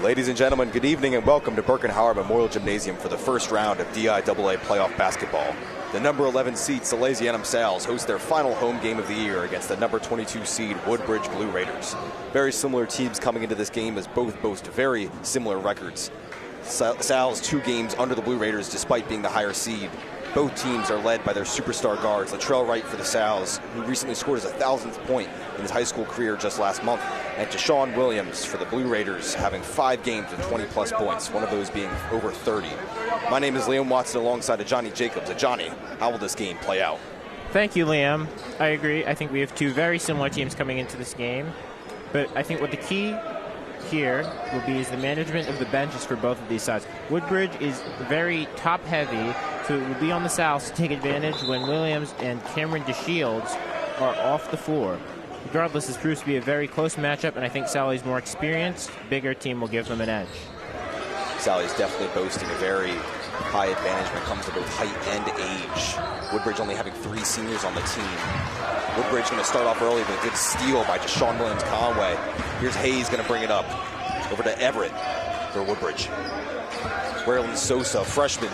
Ladies and gentlemen, good evening and welcome to Birkenhauer Memorial Gymnasium for the first round of DIAA playoff basketball. The number 11 seed Salesianum Sales host their final home game of the year against the number 22 seed Woodbridge Blue Raiders. Very similar teams coming into this game as both boast very similar records. Sal's 2 games under the Blue Raiders despite being the higher seed. Both teams are led by their superstar guards, Latrell Wright for the Sal's, who recently scored his 1,000th point in his high school career just last month, and Deshaun Williams for the Blue Raiders, having 5 games with 20-plus points, one of those being over 30. My name is Liam Watson alongside of Johnny Jacobs. Johnny, how will this game play out? Thank you, Liam. I agree. I think we have 2 very similar teams coming into this game, but I think what the key here will be is the management of the benches for both of these sides. Woodbridge is very top-heavy, so it will be on the South to take advantage when Williams and Cameron DeShields are off the floor. Regardless, this proves to be a very close matchup, and I think Sally's more experienced, bigger team will give them an edge. Sally's definitely boasting a very high advantage when it comes to both height and age. Woodbridge only having 3 seniors on the team. Woodbridge going to start off early with a good steal by Deshaun Williams-Conway. Here's Hayes going to bring it up over to Everett for Woodbridge. Braylon Sosa, freshman,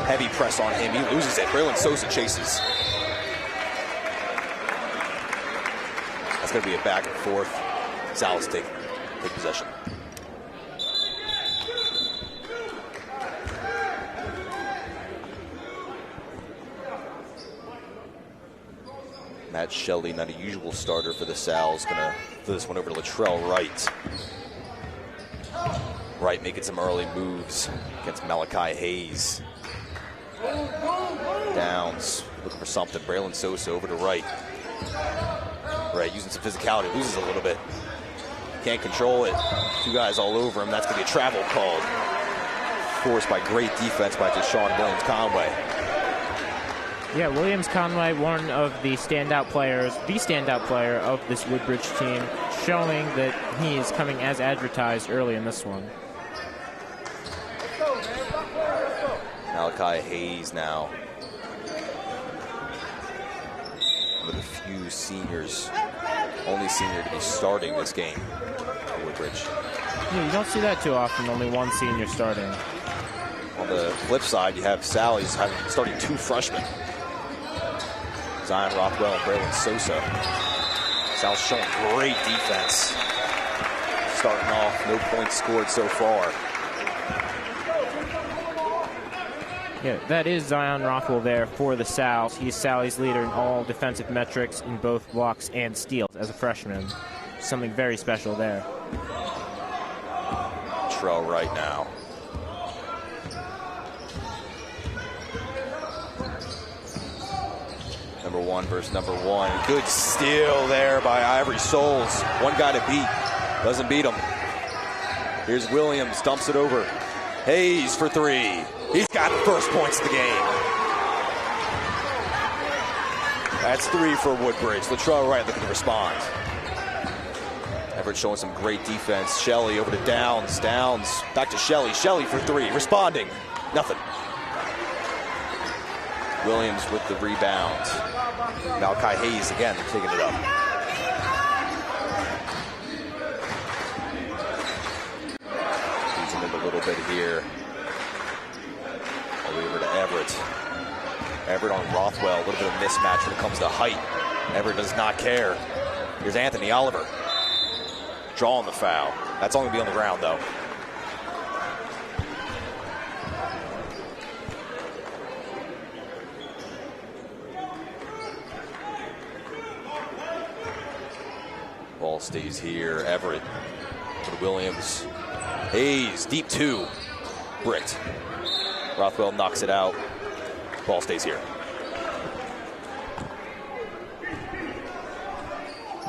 heavy press on him. He loses it. Braylon Sosa chases. That's going to be a back and forth. Sal's take possession. Matt Shelley, not a usual starter for the Sal's, going to throw this one over to Latrell Wright. Wright making some early moves against Malachi Hayes. Downs, looking for something. Braylon Sosa over to Wright. Wright using some physicality, loses a little bit. Can't control it. 2 guys all over him. That's going to be a travel called. Forced by great defense by Deshaun Williams-Conway. Yeah, Williams-Conway, one of the standout players, the standout player of this Woodbridge team, showing that he is coming as advertised early in this one. Malachi Hayes now. One of the few seniors, only senior to be starting this game for Woodbridge. Yeah, you don't see that too often, only 1 senior starting. On the flip side, you have Sally's starting 2 freshmen. Zion Rothwell and Braylon Sosa. Sal's showing great defense. Starting off, no points scored so far. Yeah, that is Zion Rothwell there for the Sal's. He's Sally's leader in all defensive metrics in both blocks and steals as a freshman. Something very special there. Trell right now. Number 1 versus number 1. Good steal there by Ivory Souls. 1 guy to beat. Doesn't beat him. Here's Williams, dumps it over. Hayes for 3. He's got the first points of the game. That's 3 for Woodbridge. Latrell Wright looking to respond. Everett showing some great defense. Shelley over to Downs. Downs back to Shelley. Shelley for 3. Responding. Nothing. Williams with the rebound. Malachi Hayes again taking it up. Losing it a little bit here. All the way over to Everett. Everett on Rothwell. A little bit of mismatch when it comes to height. Everett does not care. Here's Anthony Oliver. Drawing the foul. That's only going to be on the ground, though. Ball stays here. Everett to Williams. Hayes, deep 2. Bricked. Rothwell knocks it out. Ball stays here.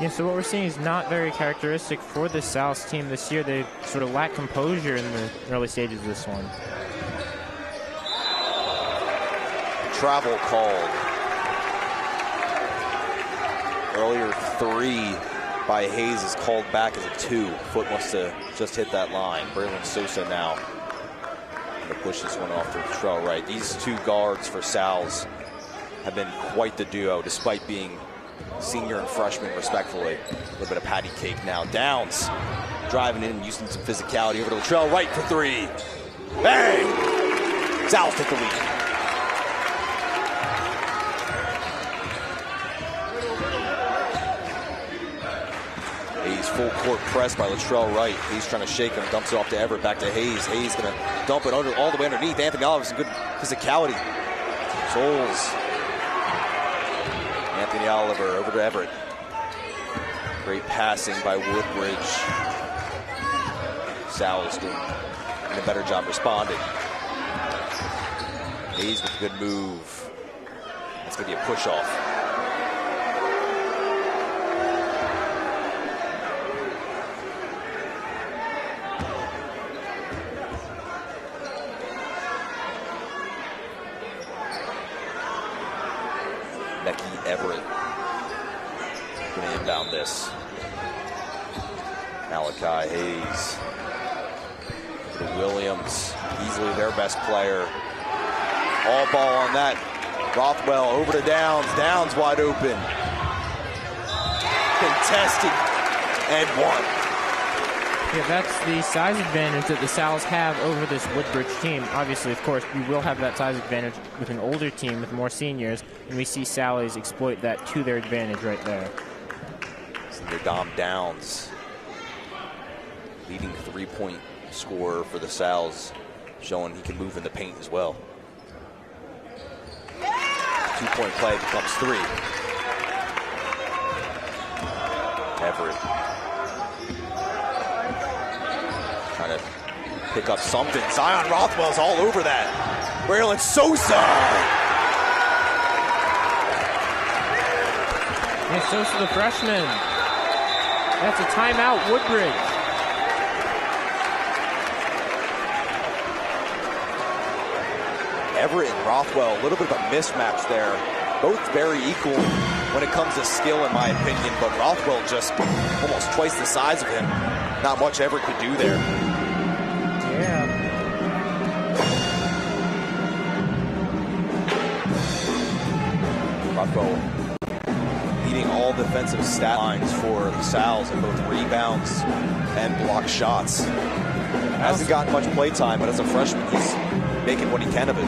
Yeah, so what we're seeing is not very characteristic for the South team this year. They sort of lack composure in the early stages of this one. Travel called. Earlier 3 by Hayes is called back as a 2. Foot wants to just hit that line. Braylon Sosa now going to push this one off to Latrell Wright. These 2 guards for Sal's have been quite the duo, despite being senior and freshman, respectfully. A little bit of patty cake now. Downs driving in, using some physicality over to Latrell Wright for three. Bang! Sal's take the lead. Hayes full court press by Latrell Wright. Hayes trying to shake him, dumps it off to Everett, back to Hayes. Hayes gonna dump it all the way underneath. Anthony Oliver, some good physicality. Souls. Anthony Oliver over to Everett. Great passing by Woodbridge. Sal's doing a better job responding. Hayes with a good move. That's gonna be a push off. Everett gonna inbound this. Malachi Hayes to Williams, easily their best player. All ball on that. Rothwell over to Downs. Downs wide open. Contested and one. Yeah, that's the size advantage that the Sal's have over this Woodbridge team. Obviously, of course, you will have that size advantage with an older team with more seniors, and we see Sallies exploit that to their advantage right there. Senior Dom Downs, leading three-point scorer for the Sal's, showing he can move in the paint as well. Two-point play becomes three. Everett trying to pick up something. Zion Rothwell's all over that. Braylon Sosa. And Sosa, the freshman. That's a timeout, Woodbridge. Everett and Rothwell, a little bit of a mismatch there. Both very equal when it comes to skill, in my opinion, but Rothwell just almost twice the size of him. Not much Everett could do there. Yeah. Rothwell leading all defensive stat lines for the Sal's in both rebounds and block shots. Hasn't gotten much play time, but as a freshman, he's making what he can of it.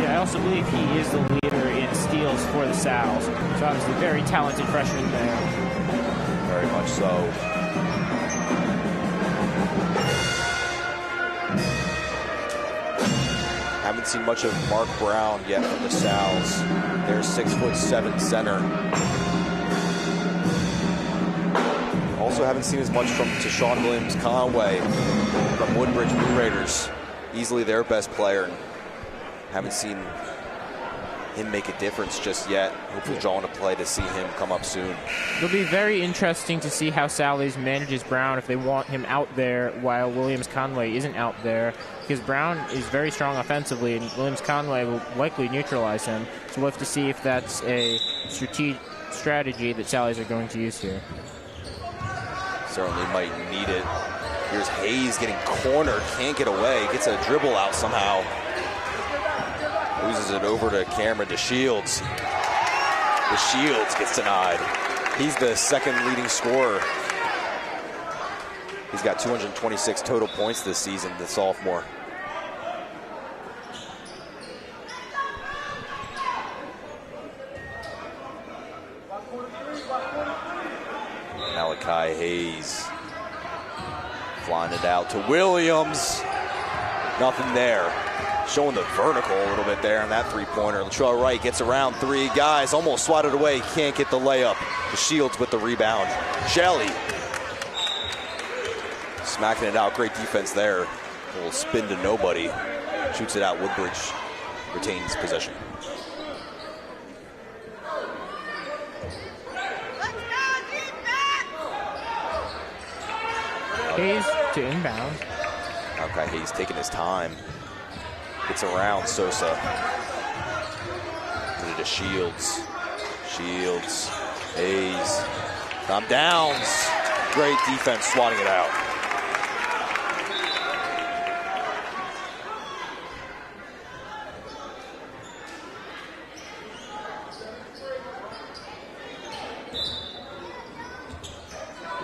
Yeah, I also believe he is the leader in steals for the Sal's. So obviously very talented freshman there. Very much so. Haven't seen much of Mark Brown yet from the Sal's. Their 6'7" center. Also haven't seen as much from Tashawn Williams-Conway from Woodbridge Blue Raiders. Easily their best player. Haven't seen him make a difference just yet. Hopefully drawing a play to see him come up soon. It'll be very interesting to see how Sallies manages Brown if they want him out there while Williams-Conway isn't out there, because Brown is very strong offensively and Williams-Conway will likely neutralize him. So we'll have to see if that's a strategy that Sallies are going to use here. Certainly might need it. Here's Hayes getting cornered, can't get away, gets a dribble out somehow. Loses it over to Cameron DeShields. DeShields gets denied. He's the second leading scorer. He's got 226 total points this season, the sophomore. Malachi Hayes flying it out to Williams. Nothing there. Showing the vertical a little bit there on that three-pointer. Latrell Wright gets around three guys, almost swatted away, can't get the layup. DeShields with the rebound. Shelley smacking it out, great defense there. A little spin to nobody. Shoots it out, Woodbridge retains possession. Hayes to inbound. Okay, Hayes taking his time. Gets around Sosa. To Shields. Shields. Hayes. Tom Downs. Great defense swatting it out.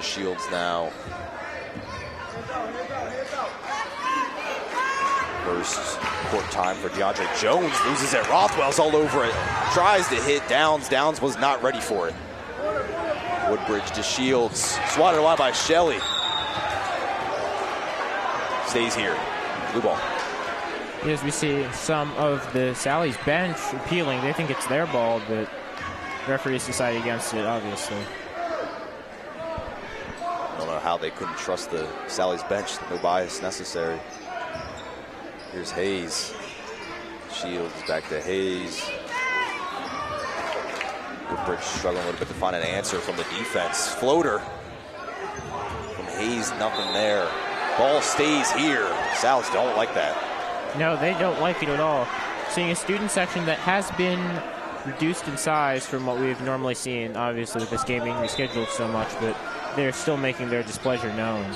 Shields now. First court time for DeAndre Jones. Loses it. Rothwell's all over it. Tries to hit Downs. Downs was not ready for it. Woodbridge to Shields. Swatted wide by Shelley. Stays here. Blue ball. As we see some of the Sally's bench appealing, they think it's their ball, but referees decided against it, obviously. I don't know how they couldn't trust the Sally's bench. No bias necessary. Here's Hayes. Shields back to Hayes. Woodbridge struggling a little bit to find an answer from the defense. Floater from Hayes, nothing there. Ball stays here. Sal's don't like that. No, they don't like it at all. Seeing a student section that has been reduced in size from what we've normally seen, obviously with this game being rescheduled so much, but they're still making their displeasure known.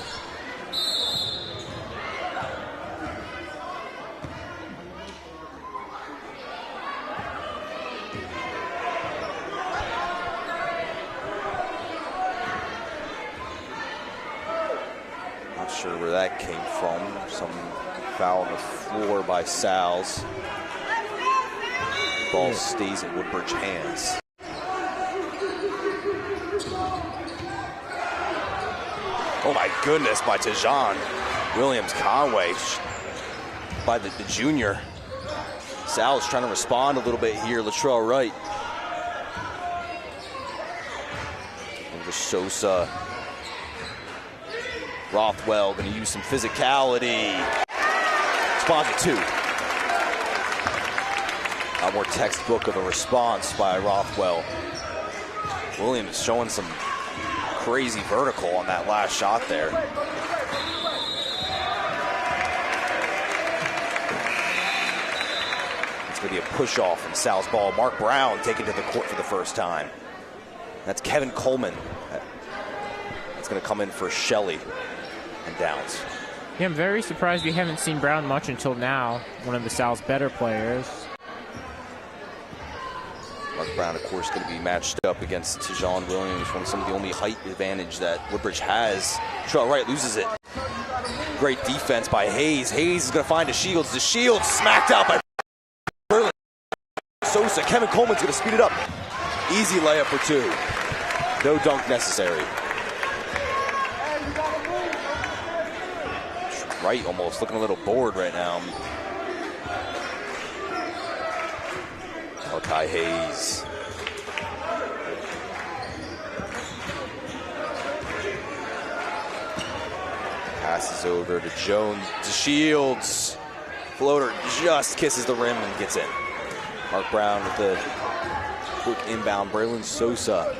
Not sure where that came from. Some foul on the floor by Sal's. Ball stays in Woodbridge hands. Oh my goodness, by Tejan Williams-Conway, by the junior. Sal's trying to respond a little bit here. Latrell Wright. Over Sosa. Rothwell going to use some physicality. Responds at 2. A more textbook of a response by Rothwell. Williams showing some crazy vertical on that last shot there. It's going to be a push-off in Sal's ball. Mark Brown taken to the court for the first time. That's Kevin Coleman. That's going to come in for Shelley and Downs. Yeah, I'm very surprised we haven't seen Brown much until now, one of the Sal's better players. Mark Brown, of course, going to be matched up against Tejan Williams, one of some of the only height advantage that Woodbridge has. Latrell Wright loses it. Great defense by Hayes. Hayes is going to find DeShields. DeShields smacked out by Berlin. Sosa. Kevin Coleman's going to speed it up. Easy layup for 2. No dunk necessary. Wright almost looking a little bored right now. Malachi Hayes. Passes over to Jones. To Shields. Floater just kisses the rim and gets in. Mark Brown with the quick inbound. Braylon Sosa.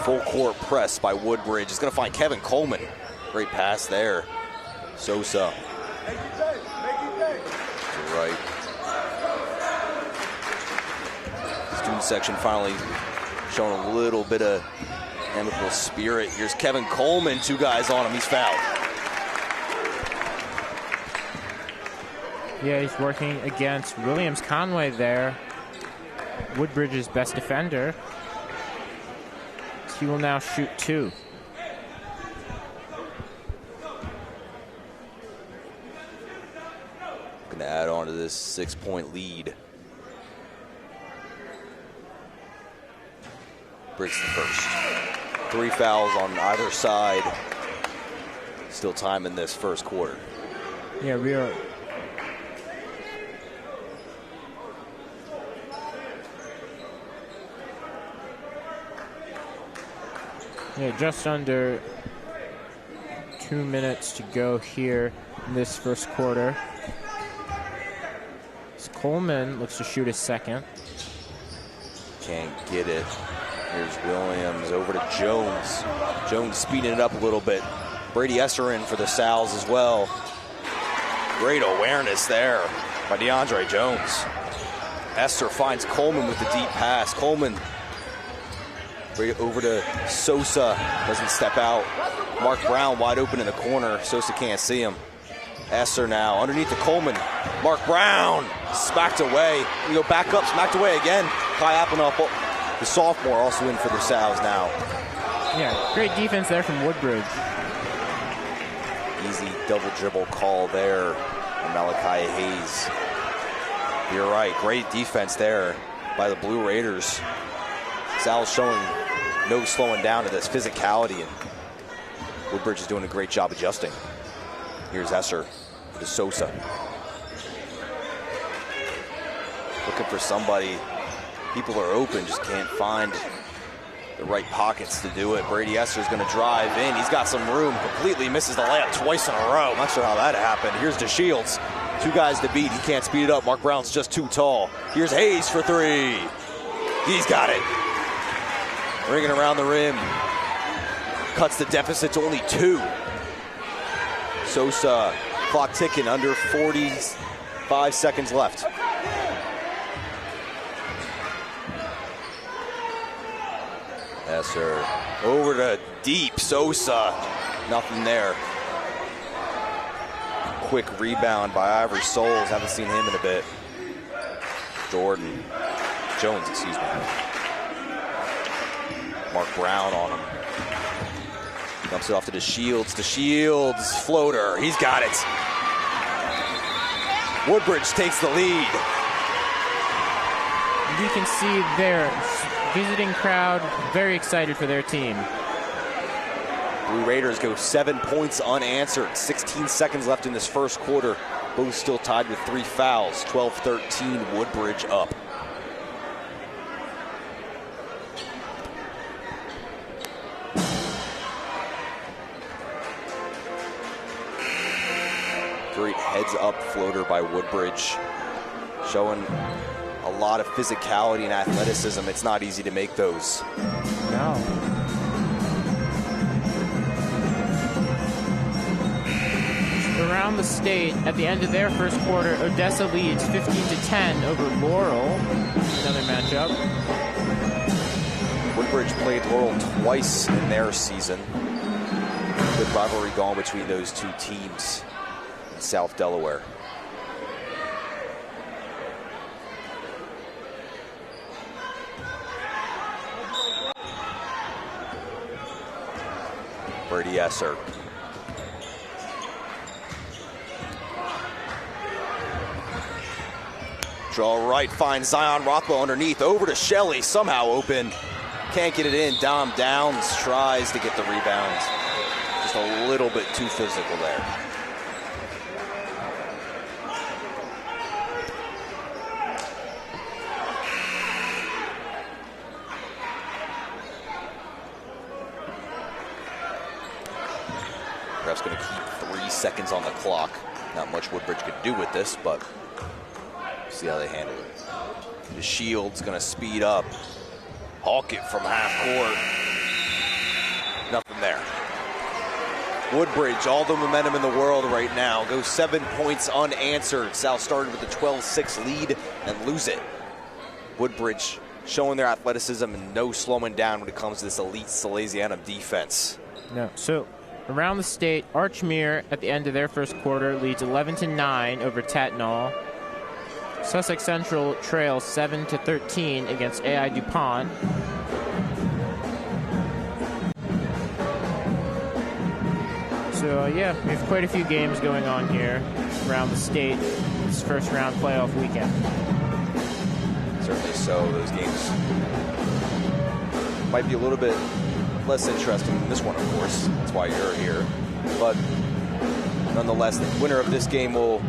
Full court press by Woodbridge. Is going to find Kevin Coleman. Great pass there. Sosa. Right. Student section finally showing a little bit of amicable spirit. Here's Kevin Coleman. 2 guys on him. He's fouled. Yeah, he's working against Williams-Conway there. Woodbridge's best defender. He will now shoot 2. Going to add on to this 6-point lead. Breaks the first. 3 fouls on either side. Still time in this first quarter. Yeah, we are. Yeah, just under 2 minutes to go here in this first quarter. Coleman looks to shoot his second. Can't get it. Here's Williams over to Jones. Jones speeding it up a little bit. Brady Esser in for the Sal's as well. Great awareness there by DeAndre Jones. Esser finds Coleman with the deep pass. Coleman over to Sosa. Doesn't step out. Mark Brown wide open in the corner. Sosa can't see him. Esser now underneath to Coleman. Mark Brown smacked away. We go back up, smacked away again. Kai Applenup, the sophomore, also in for the Sal's now. Yeah, great defense there from Woodbridge. Easy double dribble call there from Malachi Hayes. You're right, great defense there by the Blue Raiders. Sal's showing no slowing down to this physicality, and Woodbridge is doing a great job adjusting. Here's Esser to Sosa. Looking for somebody. People are open, just can't find the right pockets to do it. Brady Esser's going to drive in. He's got some room. Completely misses the layup twice in a row. Not sure how that happened. Here's DeShields. 2 guys to beat. He can't speed it up. Mark Brown's just too tall. Here's Hayes for 3. He's got it. Ringing around the rim. Cuts the deficit to only 2. Sosa, clock ticking, under 45 seconds left. Esser over to deep. Sosa, nothing there. Quick rebound by Ivory Souls. Haven't seen him in a bit. Jones, excuse me. Mark Brown on him. Dumps it off to DeShields. DeShields, floater. He's got it. Woodbridge takes the lead. You can see their visiting crowd very excited for their team. Blue Raiders go 7 points unanswered. 16 seconds left in this first quarter. Both still tied with 3 fouls. 12-13, Woodbridge up. Great heads-up floater by Woodbridge, showing a lot of physicality and athleticism. It's not easy to make those. No. Around the state, at the end of their first quarter, Odessa leads 15-10 over Laurel. Another matchup. Woodbridge played Laurel twice in their season. Good rivalry going between those 2 teams in South Delaware. Brady Esser. Draw right, finds Zion Rothwell underneath, over to Shelley, somehow open. Can't get it in. Dom Downs tries to get the rebound. Just a little bit too physical there. Ref's going to keep 3 seconds on the clock. Not much Woodbridge could do with this, but see how they handle it. The Shield's going to speed up. Hawk it from half court. Nothing there. Woodbridge, all the momentum in the world right now. Goes 7 points unanswered. South started with a 12-6 lead and lose it. Woodbridge showing their athleticism and no slowing down when it comes to this elite Salesianum defense. No. So around the state, Archmere at the end of their first quarter leads 11-9 over Tatnall. Sussex Central trails 7-13 against AI DuPont. So yeah, we have quite a few games going on here around the state this first round playoff weekend. Certainly so. Those games might be a little bit less interesting than this one, of course. That's why you're here. But nonetheless, the winner of this game will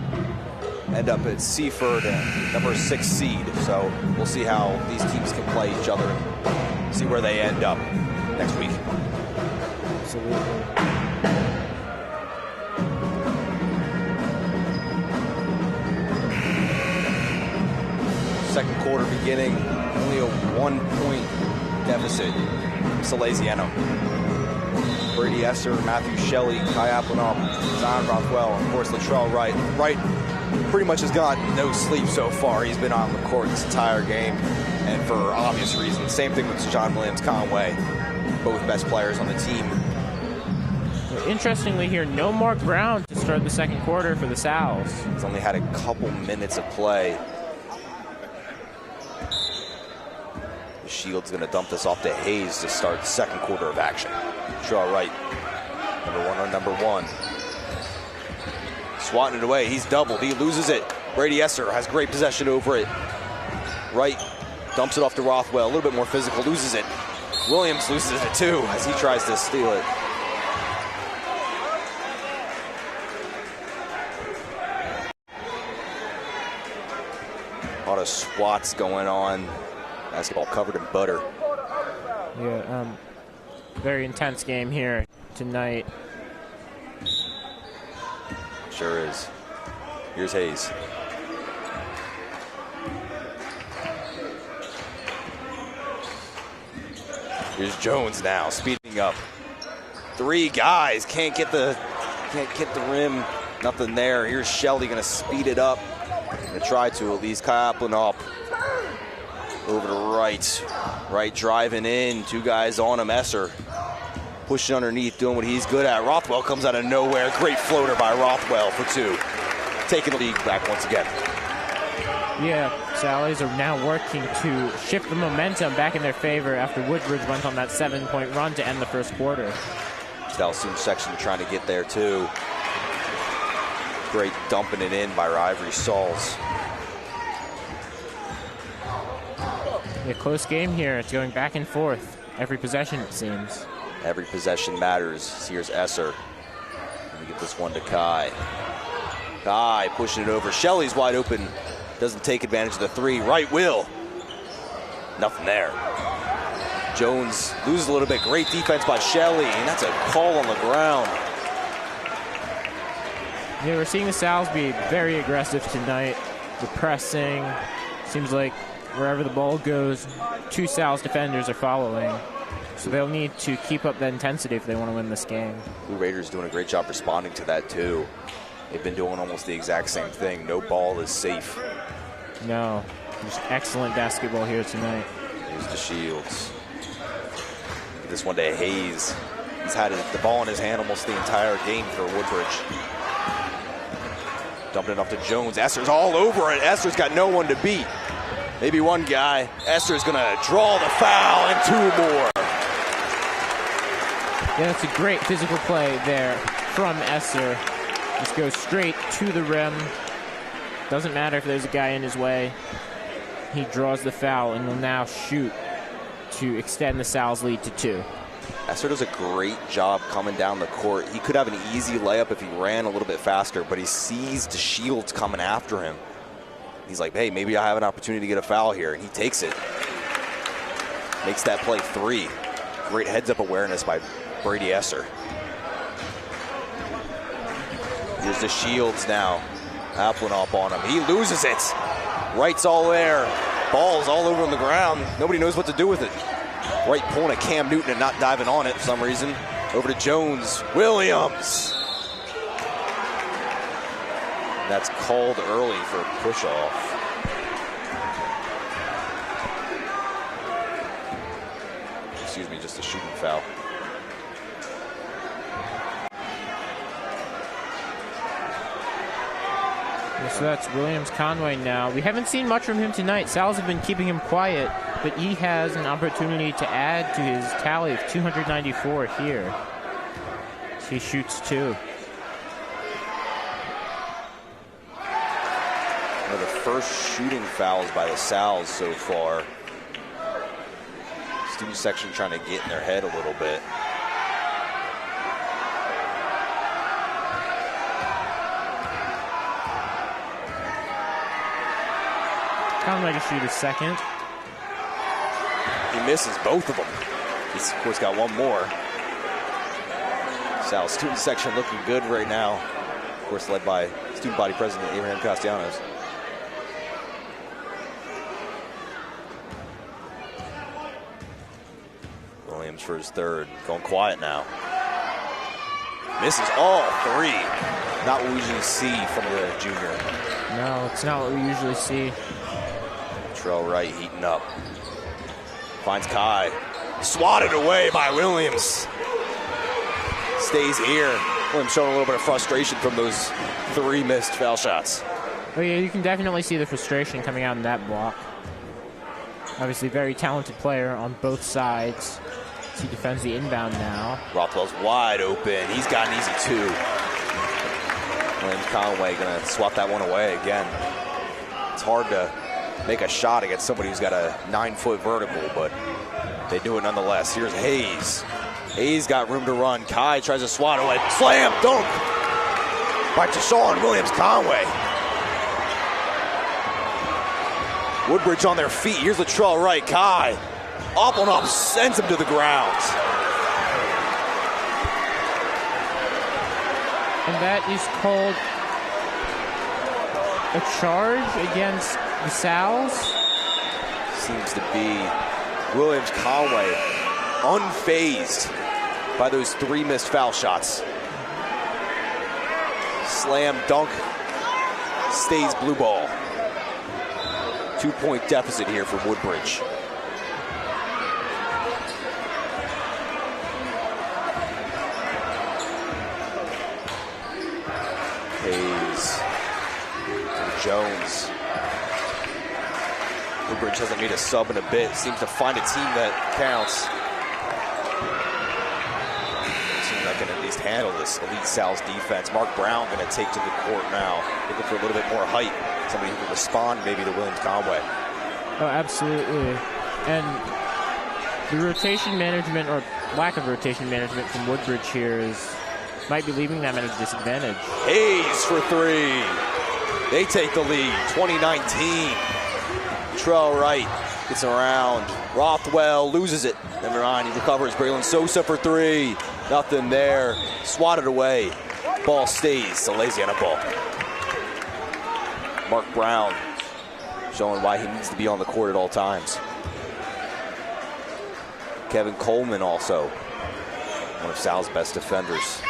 end up at Seaford, number 6 seed. So we'll see how these teams can play each other and see where they end up next week. Absolutely. Second quarter beginning, only a 1-point deficit. Salesianum. Brady Esser, Matthew Shelley, Kai Applenall, Zion Rothwell, and of course Latrell Wright. Wright pretty much has gotten no sleep so far. He's been on the court this entire game, and for obvious reasons. Same thing with John Williams Conway, both best players on the team. Interestingly here, no Mark Brown to start the second quarter for the Sals. He's only had a couple minutes of play. Shields going to dump this off to Hayes to start the second quarter of action. Shaw Wright, number 1 on number 1. Swatting it away. He's doubled. He loses it. Brady Esser has great possession over it. Wright dumps it off to Rothwell. A little bit more physical. Loses it. Williams loses it too as he tries to steal it. A lot of swats going on. Basketball covered in butter. Yeah, very intense game here tonight. Sure is. Here's Hayes. Here's Jones now, speeding up. 3 guys can't get the rim. Nothing there. Here's Shelley gonna speed it up. Gonna try to at least. Kyle up. Over to Wright. Wright driving in. 2 guys on him. Esser pushing underneath, doing what he's good at. Rothwell comes out of nowhere. Great floater by Rothwell for 2. Taking the lead back once again. Yeah, Sallies are now working to shift the momentum back in their favor after Woodbridge went on that 7-point run to end the first quarter. Salesianum section trying to get there too. Great dumping it in by Ivory Sauls. A close game here. It's going back and forth. Every possession, it seems. Every possession matters. Here's Esser. Let me get this one to Kai. Kai pushing it over. Shelley's wide open. Doesn't take advantage of the 3. Wright will. Nothing there. Jones loses a little bit. Great defense by Shelley, and that's a call on the ground. Yeah, we're seeing the Sal's be very aggressive tonight. The pressing. Seems like wherever the ball goes, 2 Sal's defenders are following. So they'll need to keep up that intensity if they want to win this game. Blue Raiders doing a great job responding to that too. They've been doing almost the exact same thing. No ball is safe. No, just excellent basketball here tonight. Here's the Shields. Get this one to Hayes. He's had the ball in his hand almost the entire game for Woodbridge. Dumping it off to Jones. Esser's all over it. Esser's got no one to beat. Maybe one guy. Esser's gonna draw the foul and 2 more. Yeah, that's a great physical play there from Esser. Just goes straight to the rim. Doesn't matter if there's a guy in his way. He draws the foul and will now shoot to extend the Sal's lead to 2. Esser does a great job coming down the court. He could have an easy layup if he ran a little bit faster, but he sees the Shields coming after him. He's like, hey, maybe I have an opportunity to get a foul here, and he takes it. Makes that play 3. Great heads-up awareness by Brady Esser. Here's the Shields now. Applin on him. He loses it. Wright's all there. Ball's all over on the ground. Nobody knows what to do with it. Wright pulling a Cam Newton and not diving on it for some reason. Over to Jones. Williams. That's called early for a push-off. Excuse me, just a shooting foul. So that's Williams Conway now. We haven't seen much from him tonight. Sal's have been keeping him quiet, but he has an opportunity to add to his tally of 294 here. So he shoots 2. One of the first shooting fouls by the Sal's so far. Student section trying to get in their head a little bit. Conway to shoot a second. He misses both of them. He's, of course, got one more. Sal's student section looking good right now. Of course, led by student body president Abraham Castellanos. Williams for his 3rd. Going quiet now. Misses all 3. Not what we usually see from the junior. No, it's not what we usually see. Wright heating up. Finds Kai. Swatted away by Williams. Stays here. Williams showing a little bit of frustration from those 3 missed foul shots. Oh yeah, you can definitely see the frustration coming out in that block. Obviously, very talented player on both sides. He defends the inbound now. Rothwell's wide open. He's got an easy 2. Williams Conway going to swat that one away again. It's hard to make a shot against somebody who's got a 9-foot vertical, but they do it nonetheless. Here's Hayes. Hayes got room to run. Kai tries to swat away. Slam dunk by Deshaun Williams Conway. Woodbridge on their feet. Here's Latrell Wright. Kai up and up, sends him to the ground. And that is called a charge against the Sal's. Seems to be Williams Conway unfazed by those 3 missed foul shots. Slam dunk, stays blue ball. 2-point deficit here for Woodbridge. Hayes, Jones. Woodbridge hasn't made a sub in a bit. Seems to find a team that counts. Team that can at least handle this elite Sal's defense. Mark Brown going to take to the court now, looking for a little bit more height. Somebody who can respond maybe to Williams Conway. Oh, absolutely. And the rotation management, or lack of rotation management from Woodbridge here might be leaving them at a disadvantage. Hayes for 3. They take the lead, 2019. Latrell Wright gets around. Rothwell loses it. Number 9, he recovers. Braylon Sosa for 3. Nothing there. Swatted away. Ball stays. Salesianum ball. Mark Brown showing why he needs to be on the court at all times. Kevin Coleman also one of Sal's best defenders.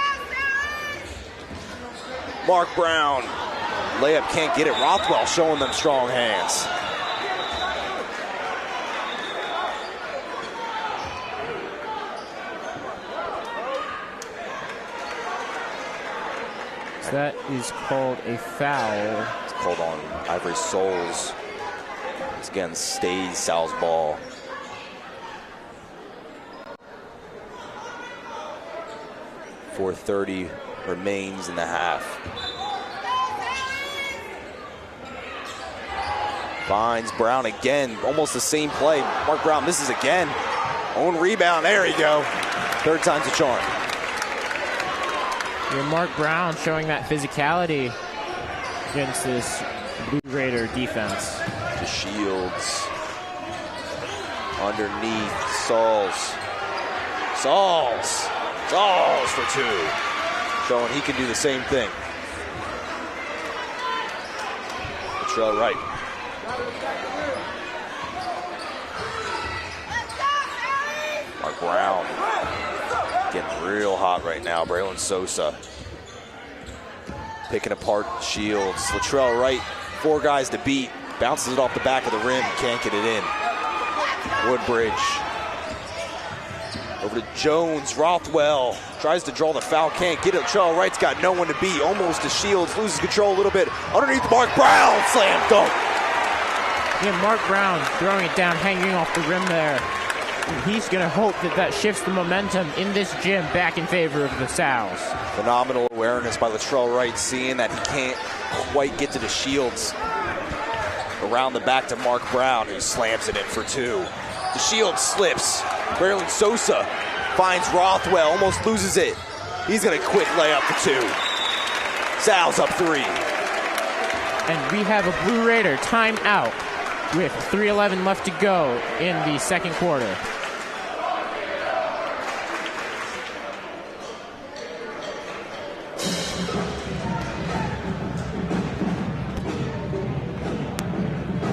Mark Brown, layup can't get it. Rothwell showing them strong hands. So that is called a foul. It's called on Ivory Souls. This again stays Sal's ball. .430 remains in the half. Finds Brown again, almost the same play. Mark Brown misses again. Own rebound, there you go. 3rd time's a charm. Mark Brown showing that physicality against this Blue Raider defense. The Shields. Underneath, Sauls. Sauls for 2. Showing he can do the same thing. Latrell Wright. Mark Brown getting real hot right now. Braylon Sosa picking apart Shields. Latrell Wright, 4 guys to beat. Bounces it off the back of the rim. Can't get it in. Woodbridge. Over to Jones. Rothwell tries to draw the foul. Can't get it. Latrell Wright's got no one to beat. Almost to Shields. Loses control a little bit. Underneath Mark Brown. Slam dunk. Yeah, Mark Brown throwing it down, hanging off the rim there. He's going to hope that shifts the momentum in this gym back in favor of the Sal's. Phenomenal awareness by Latrell Wright, seeing that he can't quite get to the Shields. Around the back to Mark Brown, who slams it in for 2. The Shield slips. Braylon Sosa finds Rothwell, almost loses it. He's going to quick layup for 2. Sal's up 3. And we have a Blue Raider timeout with 3:11 left to go in the second quarter.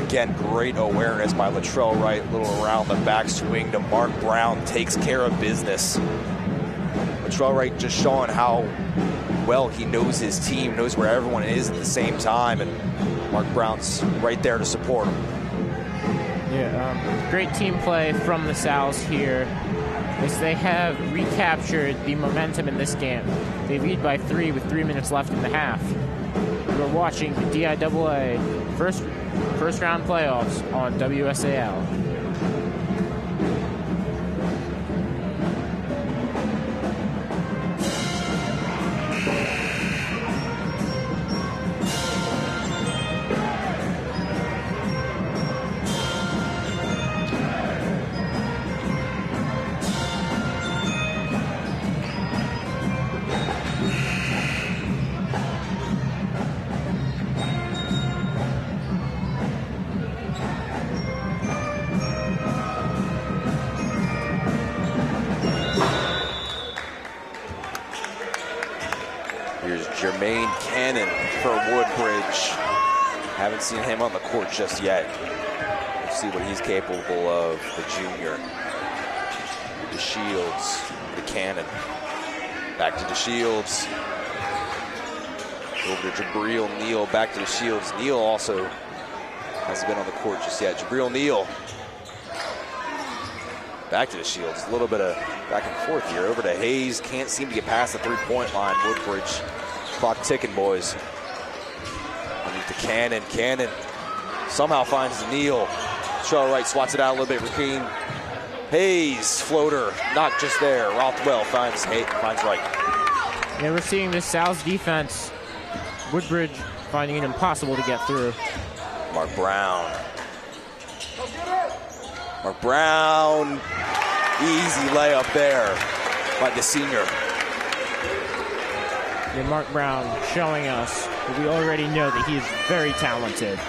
Again, great awareness by Latrell Wright. Little around the backswing to Mark Brown. Takes care of business. Latrell Wright just showing how well he knows his team, knows where everyone is at the same time, and Mark Brown's right there to support him. Yeah, great team play from the Sal's here as they have recaptured the momentum in this game. They lead by 3 with 3 minutes left in the half. We're watching the DIAA first round playoffs on WSAL. Here's Jermaine Cannon for Woodbridge. Haven't seen him on the court just yet. We'll see what he's capable of, the junior. The Shields, the Cannon. Back to the Shields. Over to Jabril Neal, back to the Shields. Neal also hasn't been on the court just yet. Jabril Neal. Back to the Shields. A little bit of back and forth here. Over to Hayes. Can't seem to get past the three-point line. Woodbridge. Clock ticking, boys. Underneath the Cannon. Cannon somehow finds Neal. Latrell Wright swats it out a little bit. Raheem Hayes, floater, not just there. Rothwell finds Wright. Yeah, we're seeing this Sal's defense. Woodbridge finding it impossible to get through. Mark Brown. Mark Brown. Easy layup there by the senior. Yeah, Mark Brown showing us that we already know that he is very talented.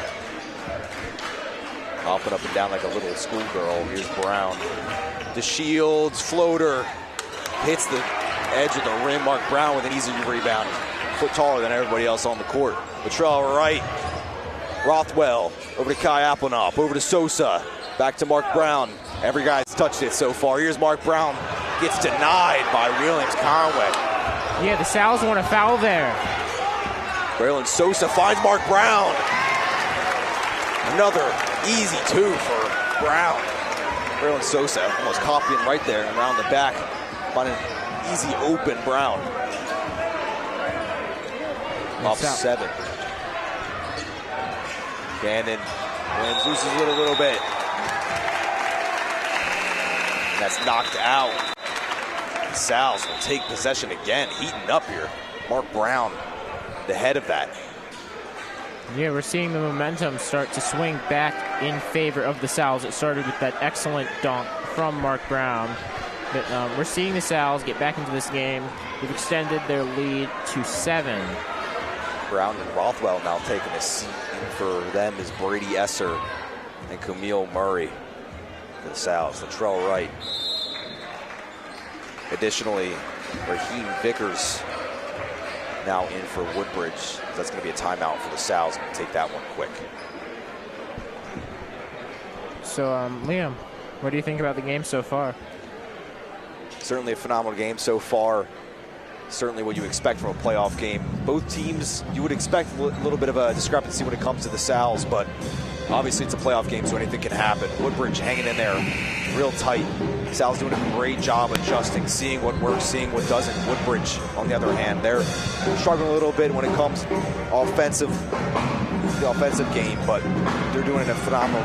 Hopping up and down like a little schoolgirl. Here's Brown. The Shields floater hits the edge of the rim. Mark Brown with an easy rebound. Foot taller than everybody else on the court. Latrell Wright. Rothwell over to Kai Applenauf. Over to Sosa. Back to Mark Brown. Every guy's touched it so far. Here's Mark Brown. Gets denied by Williams Conway. Yeah, the Sal's want a foul there. Braylon Sosa finds Mark Brown. Another easy two for Brown. Braylon Sosa almost copying right there around the back. Finding an easy open Brown. Off 7. Cannon. Williams loses it a little bit. And that's knocked out. The Sal's will take possession again. Heating up here. Mark Brown, the head of that. Yeah, we're seeing the momentum start to swing back in favor of the Sal's. It started with that excellent dunk from Mark Brown. But we're seeing the Sal's get back into this game. They've extended their lead to 7. Brown and Rothwell now taking a seat. And for them is Brady Esser and Camille Murray for the Sal's. Latrell Wright. Additionally, Raheem Vickers now in for Woodbridge. That's going to be a timeout for the Sal's. Going to take that one quick. So, Liam, what do you think about the game so far? Certainly a phenomenal game so far. Certainly what you expect from a playoff game. Both teams, you would expect a little bit of a discrepancy when it comes to the Sal's, but obviously it's a playoff game, so anything can happen. Woodbridge hanging in there real tight. Sal's doing a great job adjusting, seeing what works, seeing what doesn't. Woodbridge, on the other hand, they're struggling a little bit when it comes the offensive game, but they're doing a phenomenal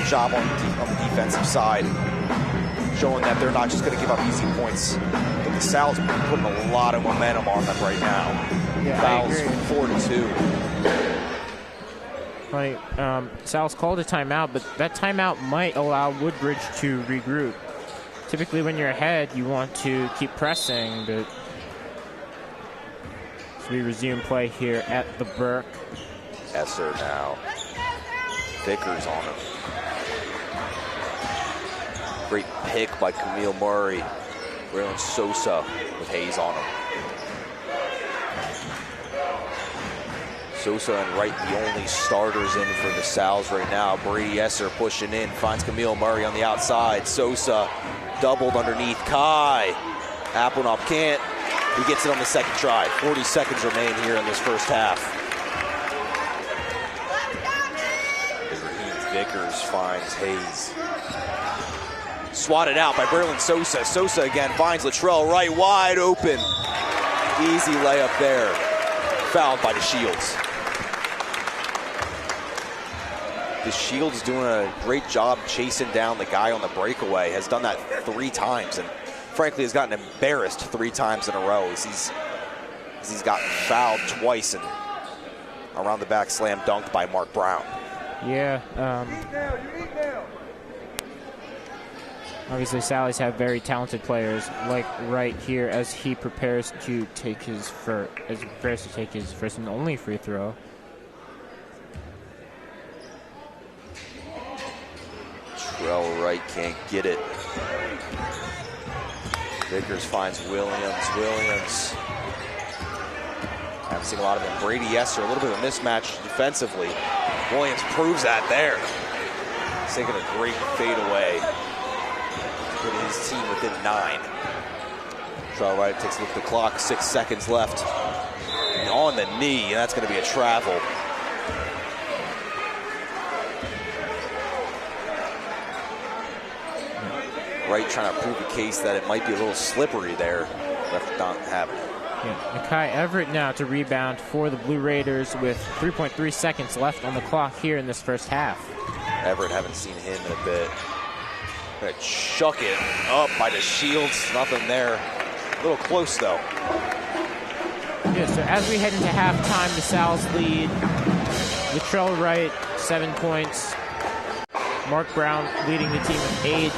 job on the defensive side, showing that they're not just going to give up easy points. But the Sal's putting a lot of momentum on them right now. Yeah, Fouls 4-2. Funny, Sal's called a timeout, but that timeout might allow Woodbridge to regroup. Typically when you're ahead, you want to keep pressing, but as we resume play here at the Burke. Esser now. Vickers on him. Great pick by Camille Murray. Braylon Sosa with Hayes on him. Sosa and Wright, the only starters in for the Sal's right now. Brady Esser pushing in, finds Camille Murray on the outside. Sosa doubled underneath Kai. Applenauf can't. He gets it on the second try. 40 seconds remain here in this first half. Raheem Vickers finds Hayes. Swatted out by Braylon Sosa. Sosa again finds Latrell Wright wide open. Easy layup there. Fouled by the Shields. The Shields doing a great job chasing down the guy on the breakaway. Has done that 3 times and frankly has gotten embarrassed 3 times in a row. He's gotten fouled twice and around the back slam dunked by Mark Brown. Yeah. Obviously, Sally's have very talented players like Wright here as he prepares to take his first and only free throw. Latrell Wright can't get it. Vickers finds Williams. Williams Seeing a lot of him. Brady Yester, a little bit of a mismatch defensively. Williams proves that there. He's taking a great fade away. Putting his team within 9. Trial right takes a look at the clock. 6 seconds left. And on the knee, and that's going to be a travel. Wright trying to prove a case that it might be a little slippery there. Left not having it. Yeah, Nakai Everett now to rebound for the Blue Raiders with 3.3 seconds left on the clock here in this first half. Everett, haven't seen him in a bit. Gonna chuck it up by the Shields. Nothing there. A little close though. Yeah, so as we head into halftime, the Sal's lead. Latrell Wright, 7 points. Mark Brown leading the team with 8.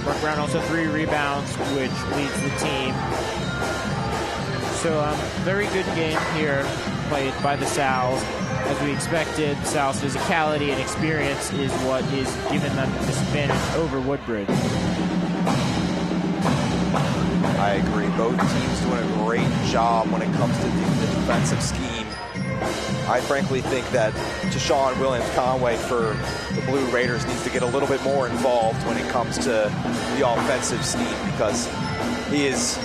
Mark Brown also 3 rebounds, which leads the team. So very good game here played by the Sal's. As we expected, Sal's physicality and experience is what is giving them the disadvantage over Woodbridge. I agree. Both teams doing a great job when it comes to the defensive scheme. I frankly think that Tashawn Williams-Conway for the Blue Raiders needs to get a little bit more involved when it comes to the offensive scheme, because he is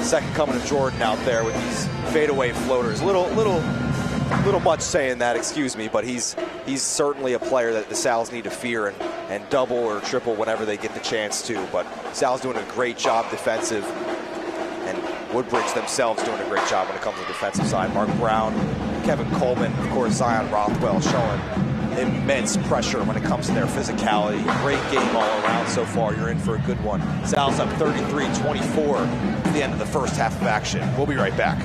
second coming of Jordan out there with these fadeaway floaters. Little much saying that, excuse me, but he's certainly a player that the Sal's need to fear and double or triple whenever they get the chance to. But Sal's doing a great job defensive, and Woodbridge themselves doing a great job when it comes to the defensive side. Mark Brown, Kevin Coleman, of course Zion Rothwell showing immense pressure when it comes to their physicality. Great game all around so far. You're in for a good one. Sal's up 33-24 at the end of the first half of action. We'll be right back.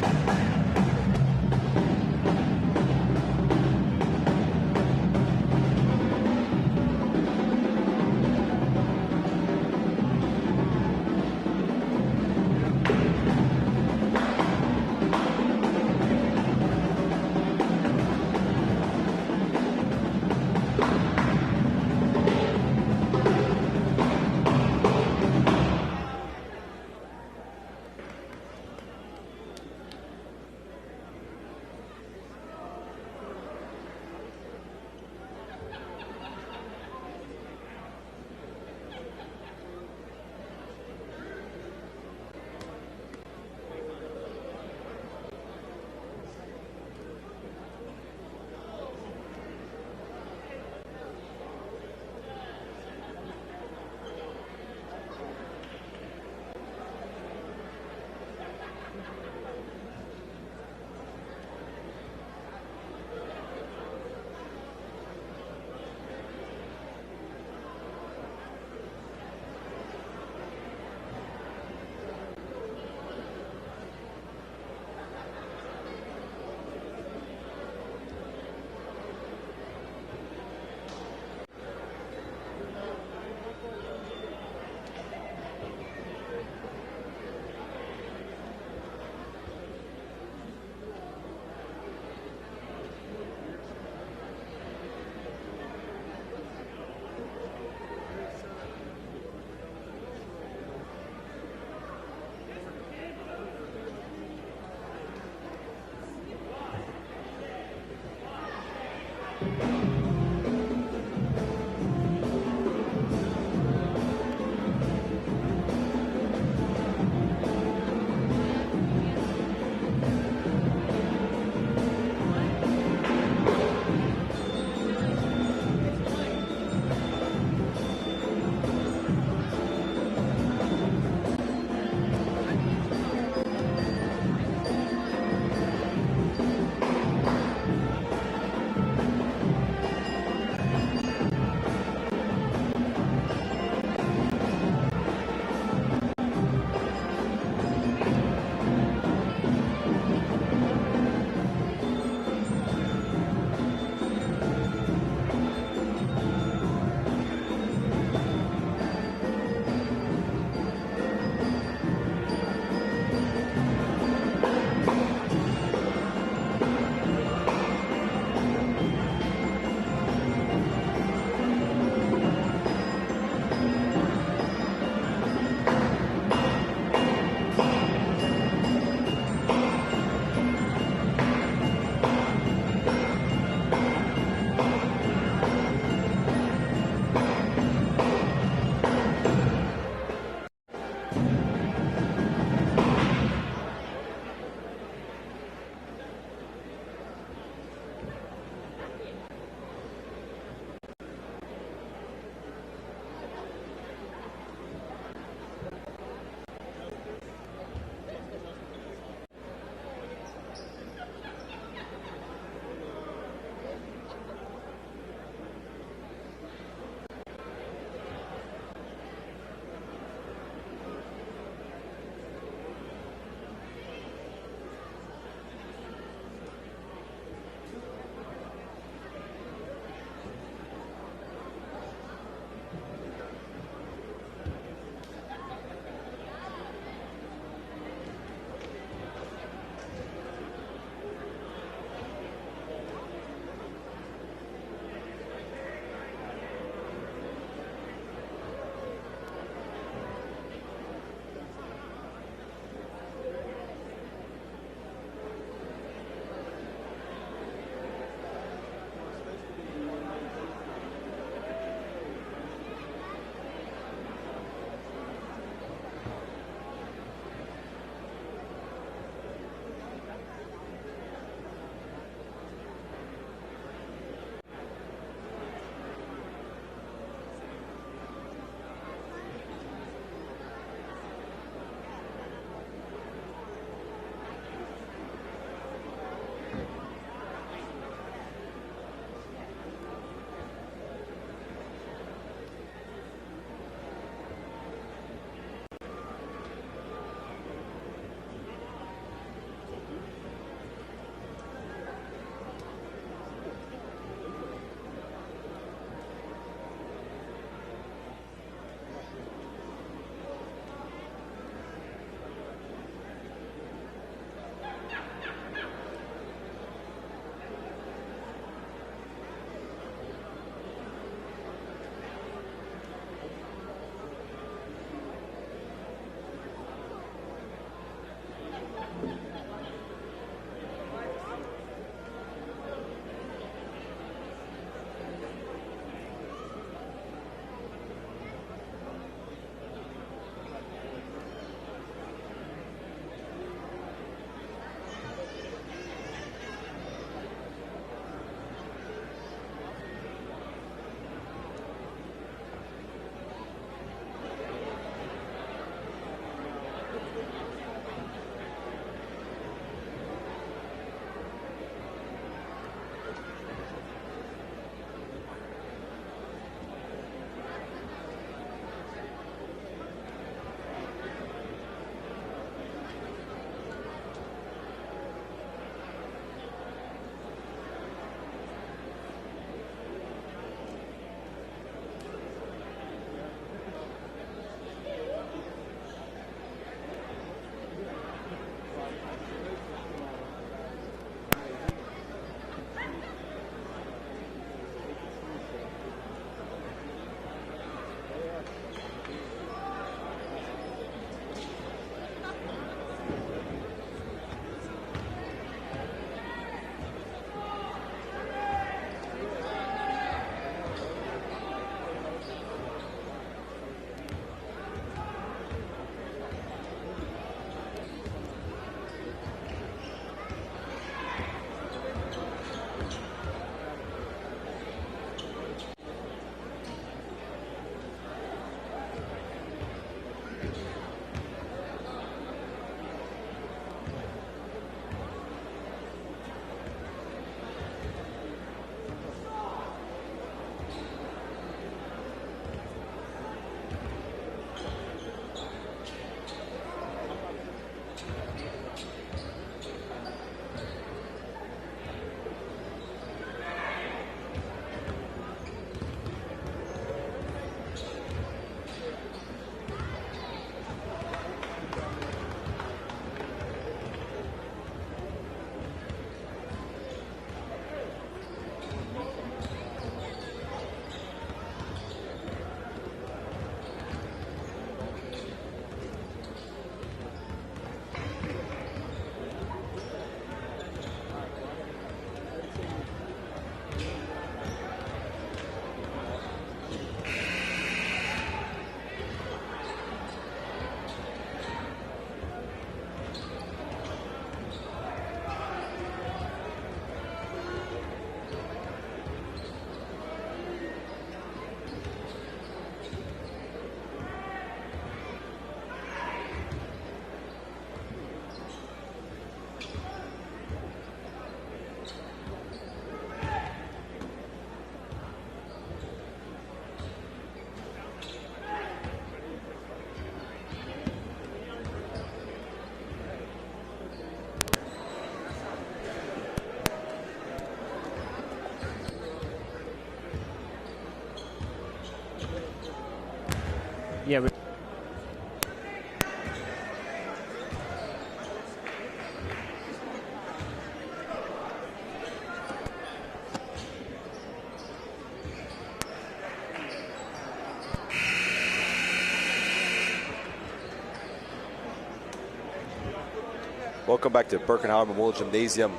Welcome back to Birkenhauer Memorial Gymnasium,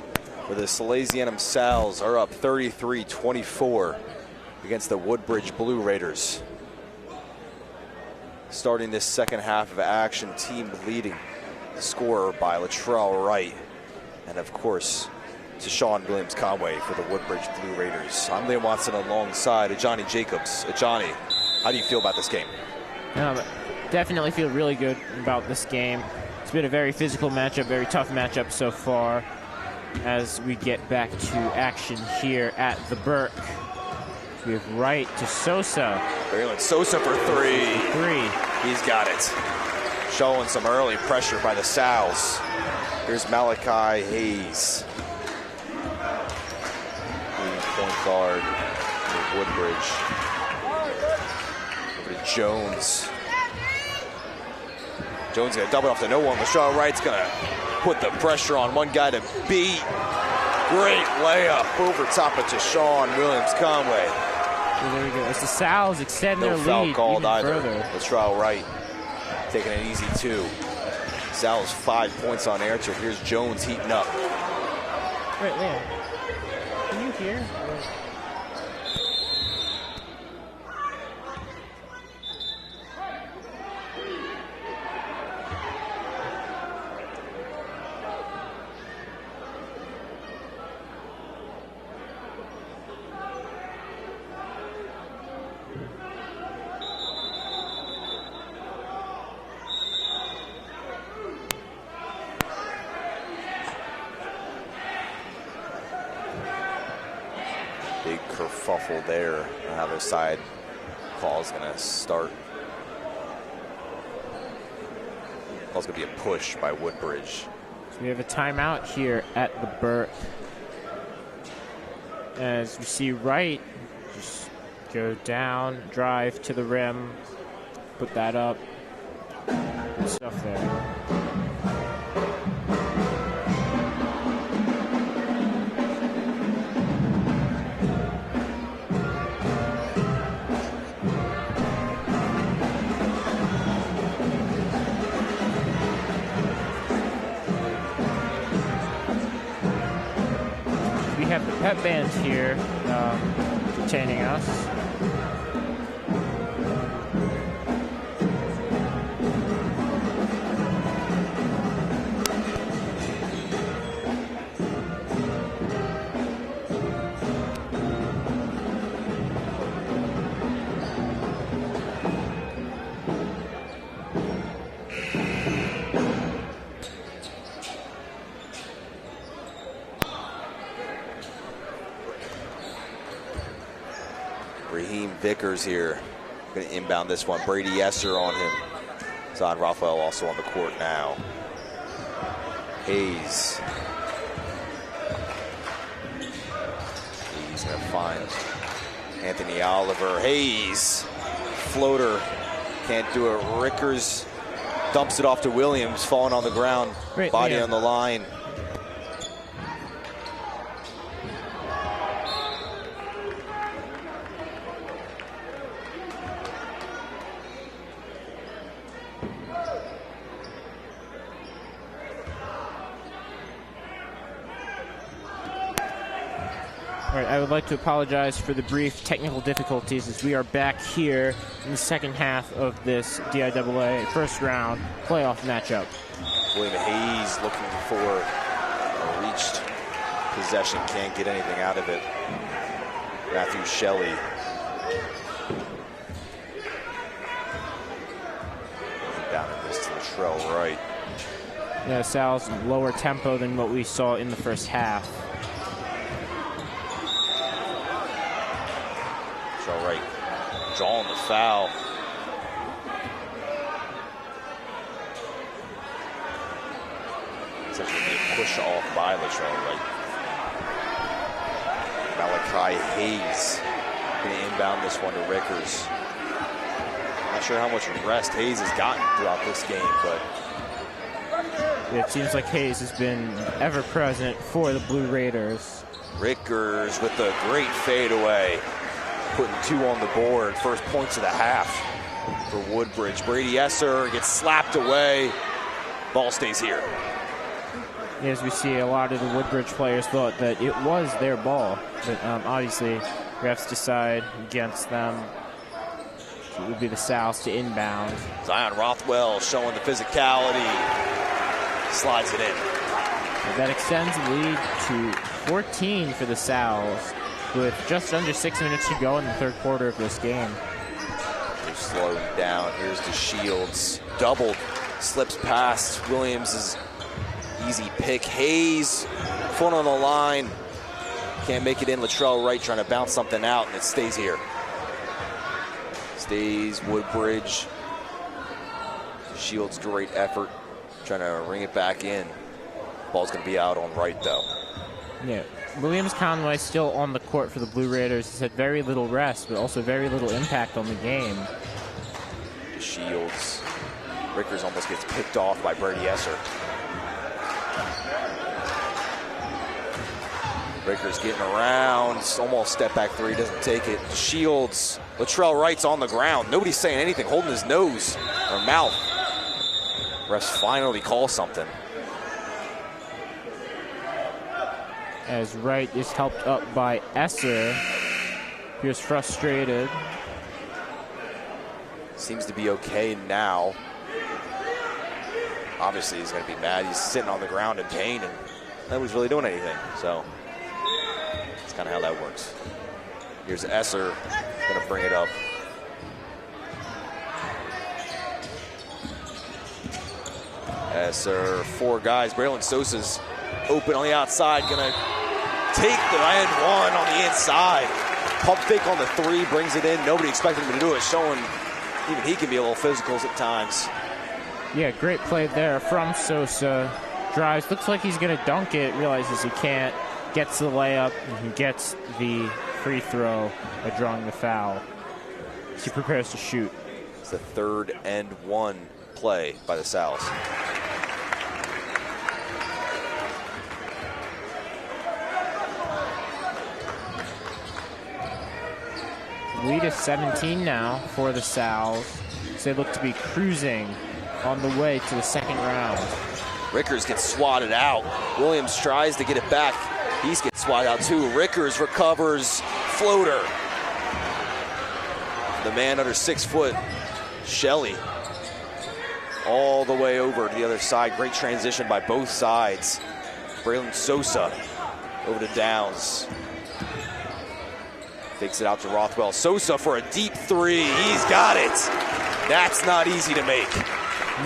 where the Salesianum Sals are up 33-24 against the Woodbridge Blue Raiders. Starting this second half of action, team leading the scorer by Latrell Wright, and of course, to Sean Williams-Conway for the Woodbridge Blue Raiders. I'm Liam Watson alongside Johnny Jacobs. Johnny, how do you feel about this game? Definitely feel really good about this game. It's been a very physical matchup, very tough matchup so far as we get back to action here at the Burke. We have Wright to Sosa. Braylon Sosa for three. He's got it. Showing some early pressure by the Sals. Here's Malachi Hayes. Point guard for Woodbridge. Over to Jones. Jones gonna double off to no one. Latrell Wright's gonna put the pressure on one guy to beat. Great layup over top of Sean Williams-Conway. Well, there we go. As the Sals extend their lead foul called even either. further. Latrell Wright taking an easy 2. Sals 5 points on answer. Here's Jones heating up. Wait, Liam. Can you hear? Big kerfuffle there. Another side call's gonna start. Call's gonna be a push by Woodbridge. So we have a timeout here at the Burke. As we see Wright just go down, drive to the rim, put that up. Good stuff there. We have the pep band here entertaining us. Raheem Vickers here. Going to inbound this one. Brady Esser on him. Zod Raphael also on the court now. Hayes. He's going to find Anthony Oliver. Hayes. Floater. Can't do it. Rickers dumps it off to Williams. Falling on the ground. Body on the line. All right, I would like to apologize for the brief technical difficulties as we are back here in the second half of this DIAA first round playoff matchup. William Hayes looking for a reached possession, can't get anything out of it. Matthew Shelley. Down in this to Latrell Wright. Yeah, Sal's lower tempo than what we saw in the first half. Latrell Wright drawing the foul. It's actually being pushed off by Latrell Wright. Malachi Hayes going to inbound this one to Rickers. Not sure how much rest Hayes has gotten throughout this game, but it seems like Hayes has been ever present for the Blue Raiders. Rickers with the great fadeaway, putting 2 on the board. First points of the half for Woodbridge. Brady Esser gets slapped away. Ball stays here. As we see, a lot of the Woodbridge players thought that it was their ball, but obviously refs decide against them. It would be the Sal's to inbound. Zion Rothwell showing the physicality. Slides it in. And that extends the lead to 14 for the Sal's with just under 6 minutes to go in the third quarter of this game. They're slowing down. Here's the Shields. Doubled. Slips past Williams' easy pick. Hayes, foot on the line. Can't make it in. Latrell Wright trying to bounce something out, and it stays here. Stays Woodbridge. Shields, great effort. Trying to ring it back in. Ball's going to be out on Wright, though. Yeah, Williams Conway still on the court for the Blue Raiders. He's had very little rest, but also very little impact on the game. Shields. Rickers almost gets picked off by Brady Esser. Rickers getting around, almost step back three, doesn't take it. Shields, Latrell Wright's on the ground. Nobody's saying anything, holding his nose or mouth. Refs finally call something. As Wright is helped up by Esser. He was frustrated. Seems to be okay now. Obviously he's going to be mad. He's sitting on the ground in pain and nobody's really doing anything. So that's kind of how that works. Here's Esser, going to bring it up. Esser, four guys. Braylon Sosa's open on the outside, going to take the and one on the inside. Pump fake on the three, brings it in. Nobody expected him to do it, showing even he can be a little physical at times. Yeah, great play there from Sosa. Drives, looks like he's going to dunk it, realizes he can't, gets the layup, and he gets the free throw by drawing the foul. He prepares to shoot. It's the third and one play by the Sal's. Lead is 17 now for the Sal's. So they look to be cruising on the way to the second round. Rickers gets swatted out. Williams tries to get it back. He gets swatted out too. Rickers recovers. Floater. The man under 6 foot, Shelley, all the way over to the other side. Great transition by both sides. Braylon Sosa over to Downs. Fakes it out to Rothwell. Sosa for a deep three. He's got it. That's not easy to make.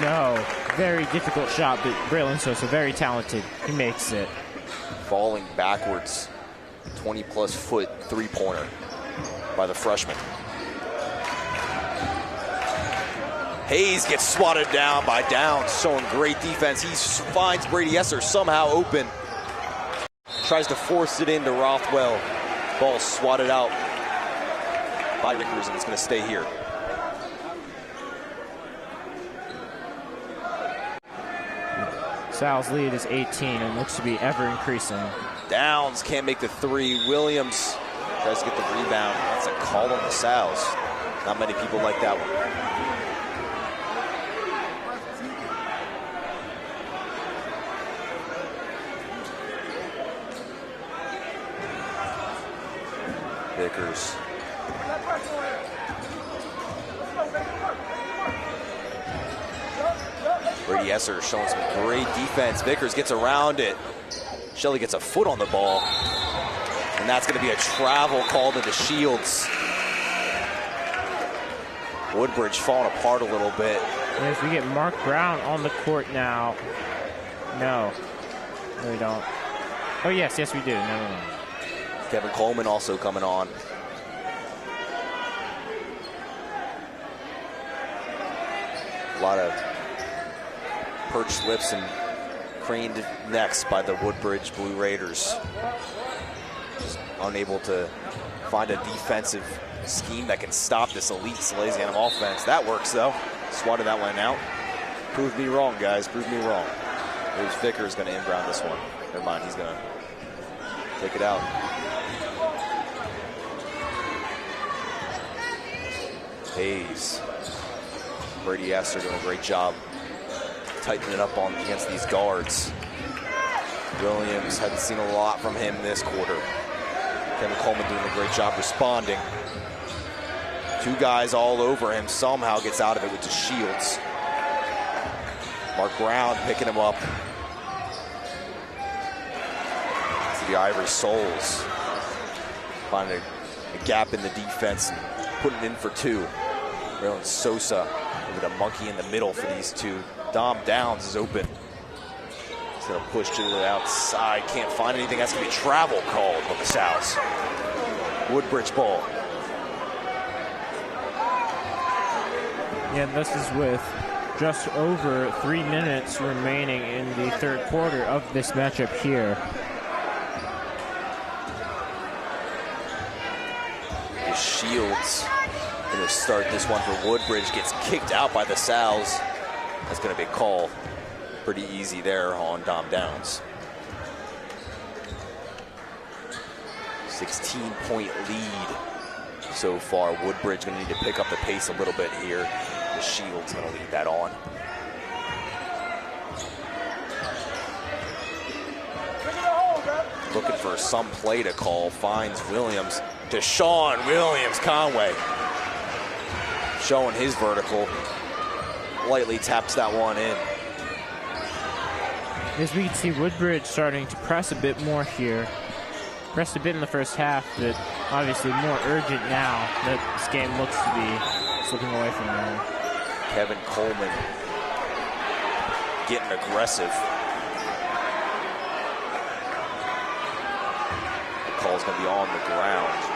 No, very difficult shot, but Braylon Sosa, very talented. He makes it. Falling backwards. 20-plus foot three-pointer by the freshman. Hayes gets swatted down by Downs, showing great defense. He finds Brady Esser somehow open. Tries to force it into Rothwell. Ball swatted out by Rickers, and it's going to stay here. Sal's lead is 18 and looks to be ever increasing. Downs can't make the three. Williams tries to get the rebound. That's a call on the Sal's. Not many people like that one. Vickers. Brady Esser showing some great defense. Vickers gets around it. Shelley gets a foot on the ball. And that's going to be a travel call to the Shields. Woodbridge falling apart a little bit. As we get Mark Brown on the court now. No, we don't. Oh, yes, we do. No. Kevin Coleman also coming on. A lot of perched lips and craned necks by the Woodbridge Blue Raiders. Just unable to find a defensive scheme that can stop this elite Salesianum offense. That works, though. Swatted that one out. Proved me wrong, guys. Proved me wrong. There's Vickers going to inbound this one. Never mind, he's going to take it out. Hayes. Brady Esser doing a great job tightening it up on against these guards. Williams hadn't seen a lot from him this quarter. Kevin Coleman doing a great job responding. Two guys all over him, somehow gets out of it with the Shields. Mark Brown picking him up. To the Ivory Souls. Finding a gap in the defense and putting it in for two. Braylon Sosa with a monkey in the middle for these two. Dom Downs is open. He's gonna push to the outside, can't find anything. That's gonna be travel called on the Sows. Woodbridge ball. Yeah, this is with just over 3 minutes remaining in the third quarter of this matchup here. The Shields gonna start this one for Woodbridge. Gets kicked out by the Sows. That's gonna be a call. Pretty easy there on Dom Downs. 16-point lead so far. Woodbridge gonna need to pick up the pace a little bit here. The Shields gonna lead that on. Looking for some play to call, finds Williams. Deshaun Williams Conway showing his vertical. Lightly taps that one in. As we can see, Woodbridge starting to press a bit more here. Pressed a bit in the first half, but obviously more urgent now that this game looks to be slipping away from them. Kevin Coleman getting aggressive. The call's gonna be on the ground.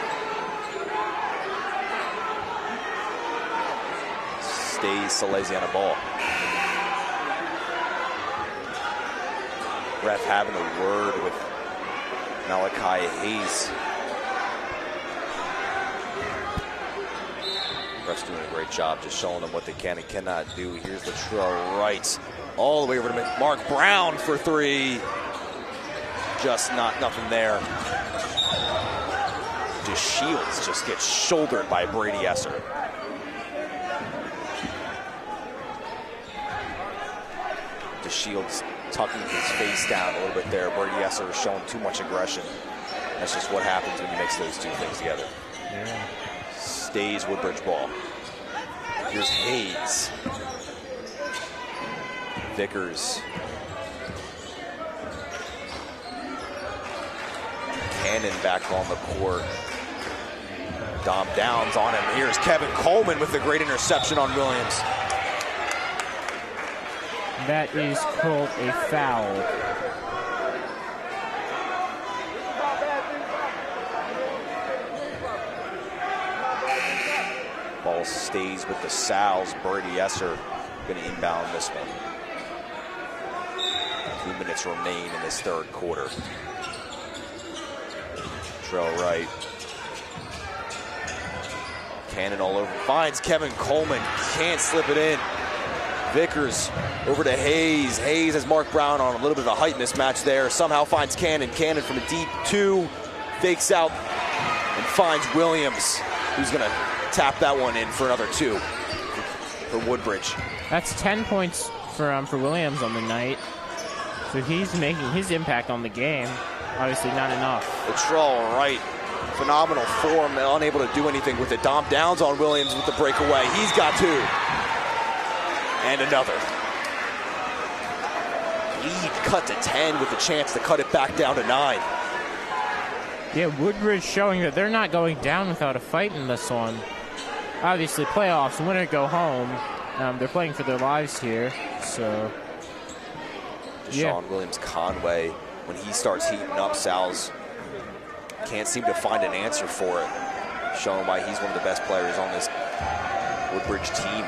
Stays Salesianum ball. Ref having a word with Malachi Hayes. Ref's doing a great job just showing them what they can and cannot do. Here's the trail right. All the way over to Mark Brown for three. Just nothing there. Just Shields just gets shouldered by Brady Esser. Shields tucking his face down a little bit there. Brady Esser is showing too much aggression. That's just what happens when you mix those two things together. Yeah. Stays Woodbridge ball. Here's Hayes. Vickers. Cannon back on the court. Dom Downs on him. Here's Kevin Coleman with the great interception on Williams. That is called a foul. Ball stays with the Sows. Brady Esser going to inbound this one. 2 minutes remain in this third quarter. Trail right. Cannon all over. Finds Kevin Coleman. Can't slip it in. Vickers over to Hayes. Hayes has Mark Brown on a little bit of a height mismatch there. Somehow finds Cannon. Cannon from a deep two. Fakes out and finds Williams, who's going to tap that one in for another two for Woodbridge. That's 10 points for Williams on the night. So he's making his impact on the game. Obviously not enough. The trawl right. Phenomenal form, unable to do anything with it. Dom Downs on Williams with the breakaway. He's got two. And another. Lead cut to 10 with the chance to cut it back down to 9. Yeah, Woodbridge showing that they're not going down without a fight in this one. Obviously, playoffs, winner go home. They're playing for their lives here, so. Deshaun Williams Conway, when he starts heating up, Sal's can't seem to find an answer for it. Showing why he's one of the best players on this Woodbridge team.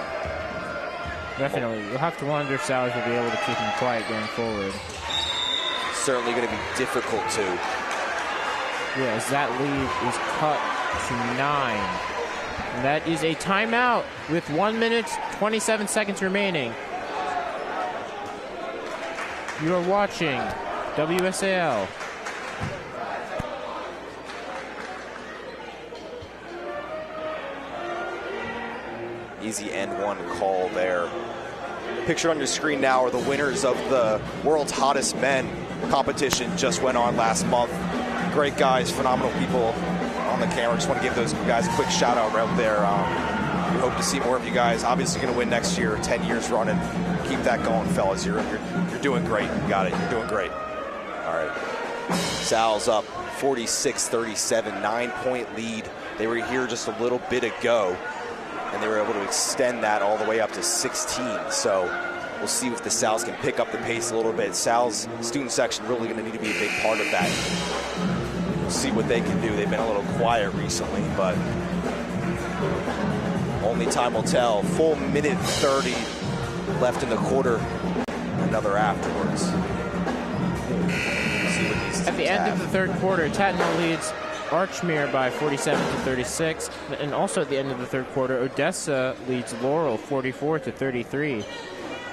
Definitely. You'll have to wonder if Sal's will be able to keep him quiet going forward. Certainly going to be difficult to. Yeah, as that lead is cut to 9. And that is a timeout with 1 minute, 27 seconds remaining. You are watching WSAL. Easy N1 call there. Pictured on your screen now are the winners of the world's hottest men competition just went on last month. Great guys, phenomenal people on the camera. Just want to give those guys a quick shout out right there. We hope to see more of you guys. Obviously going to win next year, 10 years running. Keep that going, fellas. You're doing great. You got it. You're doing great. All right. Sal's up 46-37, 9-point lead. They were here just a little bit ago, and they were able to extend that all the way up to 16. So we'll see if the Sal's can pick up the pace a little bit. Sal's student section really going to need to be a big part of that. We'll see what they can do. They've been a little quiet recently, but only time will tell. Full minute 30 left in the quarter. Another afterwards. At the end of the third quarter, Tatnall leads Archmere by 47-36, and also at the end of the third quarter, Odessa leads Laurel 44-33.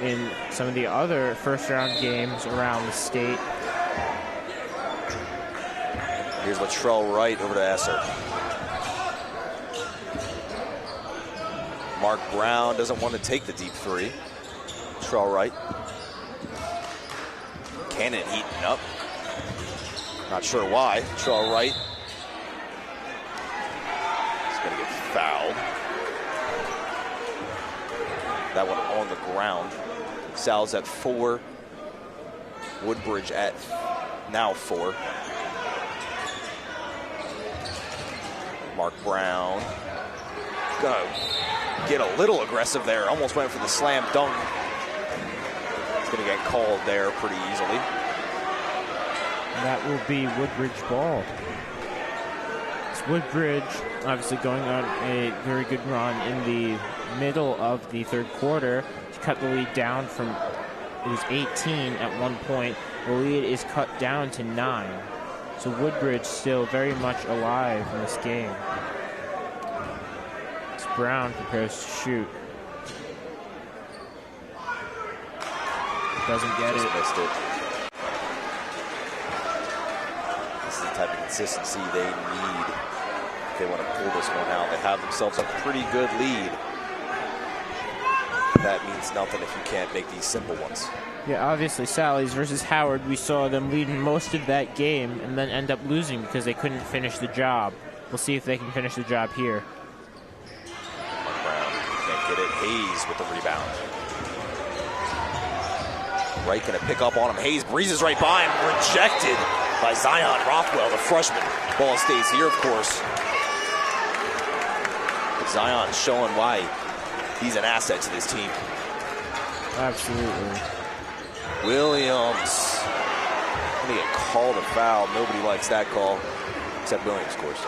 In some of the other first-round games around the state. Here's Latrell Wright over to Esser. Mark Brown doesn't want to take the deep three. Latrell Wright. Cannon heating up. Not sure why. Latrell Wright. He's going to get fouled. That one on the ground. Sal's at 4. Woodbridge at now 4. Mark Brown. Gonna get a little aggressive there. Almost went for the slam dunk. He's gonna get called there pretty easily. That will be Woodbridge ball. It's Woodbridge obviously going on a very good run in the middle of the third quarter to cut the lead down from, it was 18 at one point. The lead is cut down to 9. So Woodbridge still very much alive in this game. As Brown prepares to shoot. Doesn't get it. Missed it. This is the type of consistency they need if they want to pull this one out. They have themselves a pretty good lead. That means nothing if you can't make these simple ones. Yeah, obviously Sally's versus Howard, we saw them lead most of that game and then end up losing because they couldn't finish the job. We'll see if they can finish the job here. Mark Brown can't get it. Hayes with the rebound. Wright gonna pick up on him. Hayes breezes right by him. Rejected by Zion Rothwell, the freshman. Ball stays here, of course. But Zion showing why he's an asset to this team. Absolutely. Williams. Gonna get called a foul. Nobody likes that call, except Williams, of course.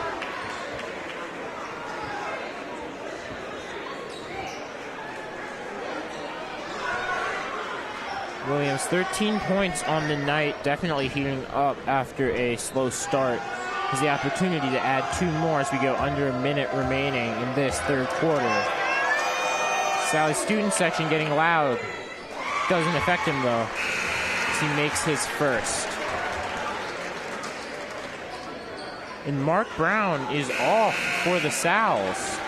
Williams, 13 points on the night, definitely heating up after a slow start. Has the opportunity to add 2 more as we go under a minute remaining in this third quarter. Sally's student section getting loud. Doesn't affect him though, as he makes his first. And Mark Brown is off for the Sals.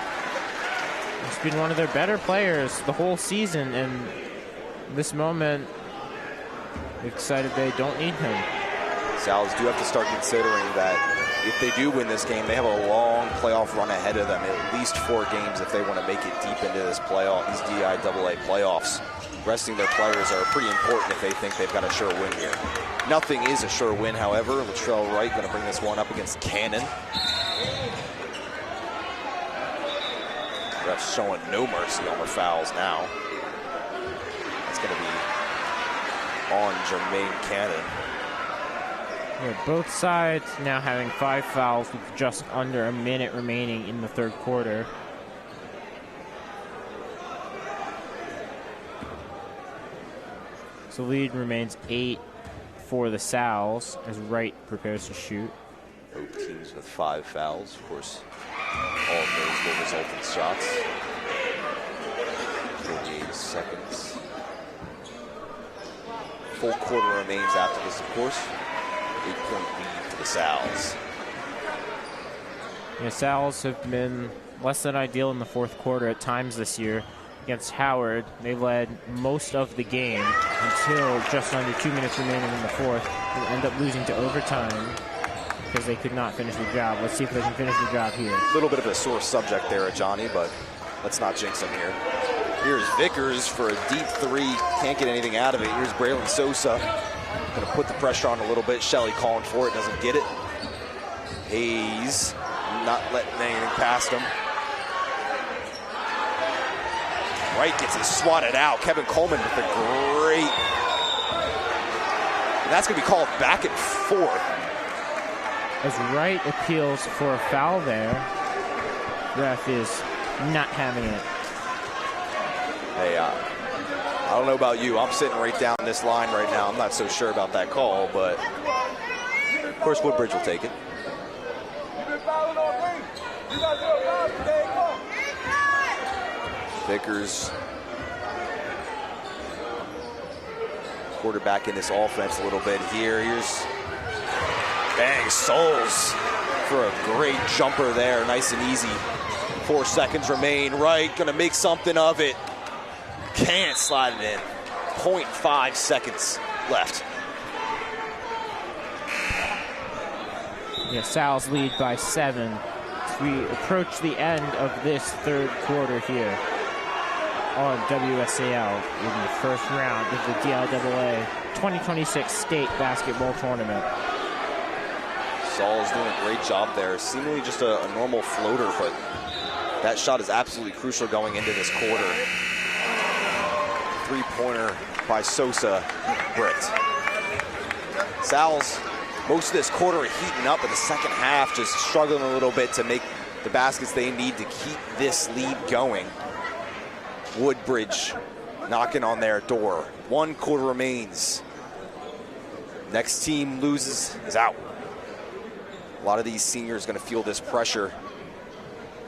He's been one of their better players the whole season, and this moment, excited they don't need him. Sals do have to start considering that if they do win this game, they have a long playoff run ahead of them, at least 4 games if they want to make it deep into this playoff, these DIAA playoffs. Resting their players are pretty important if they think they've got a sure win here. Nothing is a sure win, however. Latrell Wright going to bring this one up against Cannon. Refs showing no mercy on the fouls now. It's going to be on Jermaine Cannon. Yeah, both sides now having 5 fouls with just under a minute remaining in the third quarter. So lead remains 8 for the Sals as Wright prepares to shoot. Both teams with 5 fouls, of course. All of those will result in shots. 48 seconds. Full quarter remains after this, of course. 8-point lead for the Sals. Yeah, Sals have been less than ideal in the fourth quarter at times this year. Against Howard, they led most of the game until just under 2 minutes remaining in the fourth. will end up losing to overtime because they could not finish the job. Let's see if they can finish the job here. A little bit of a sore subject there, Johnny, but let's not jinx him here. Here's Vickers for a deep three. Can't get anything out of it. Here's Braylon Sosa. Going to put the pressure on a little bit. Shelley calling for it. Doesn't get it. Hayes not letting anything past him. Wright gets it swatted out. Kevin Coleman with a great... And that's going to be called back and forth. As Wright appeals for a foul there, ref is not having it. Hey, I don't know about you. I'm sitting right down this line right now. I'm not so sure about that call, but of course Woodbridge will take it. Vickers, quarterback in this offense a little bit here. Here's bang, Souls for a great jumper there, nice and easy. 4 seconds remain. Wright gonna make something of it. Can't slide it in. 0.5 seconds left. Yeah, Sal's lead by 7. As we approach the end of this third quarter here on WSAL in the first round of the DIAA 2026 State Basketball Tournament. Saul's doing a great job there. Seemingly just a normal floater, but that shot is absolutely crucial going into this quarter. Three-pointer by Sosa, Britt. Sal's most of this quarter heating up, but the second half just struggling a little bit to make the baskets they need to keep this lead going. Woodbridge knocking on their door. 1 quarter remains. Next team loses is out. A lot of these seniors going to feel this pressure,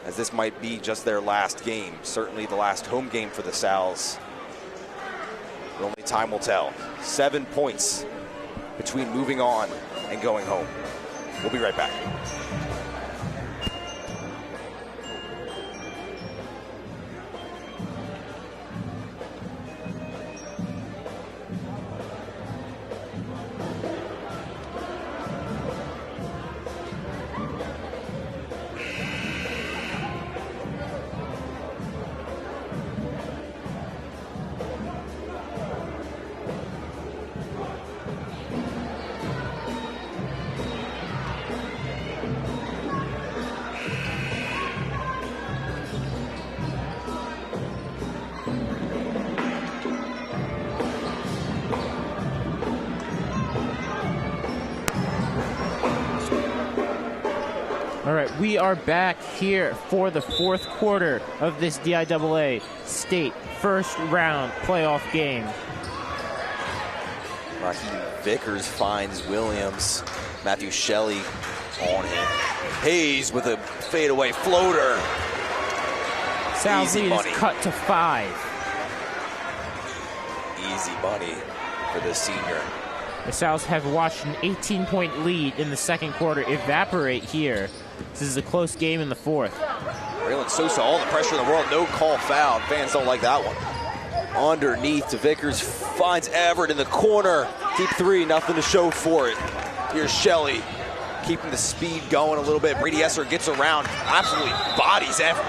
as this might be just their last game. Certainly the last home game for the Sals. But only time will tell. 7 points between moving on and going home. We'll be right back. All right, we are back here for the fourth quarter of this DIAA State first round playoff game. Raheem Vickers finds Williams. Matthew Shelley on him. Hayes with a fadeaway floater. Sal's lead is cut to 5. Easy money for the senior. The Sals have watched an 18-point lead in the second quarter evaporate here. This is a close game in the fourth. Braylon Sosa, all the pressure in the world, no call foul. Fans don't like that one. Underneath to Vickers, finds Everett in the corner. Deep three, nothing to show for it. Here's Shelley, keeping the speed going a little bit. Brady Esser gets around, absolutely bodies Everett.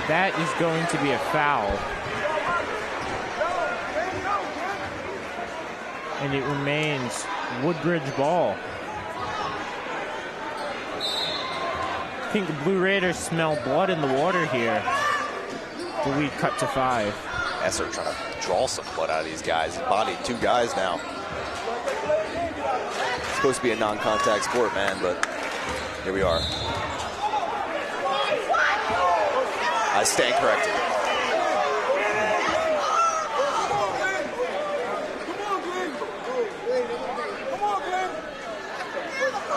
That is going to be a foul. And it remains Woodbridge ball. I think the Blue Raiders smell blood in the water here. The lead cut to 5. Esser trying to draw some blood out of these guys. He's bodied 2 guys now. It's supposed to be a non-contact sport, man, but here we are. I stand corrected.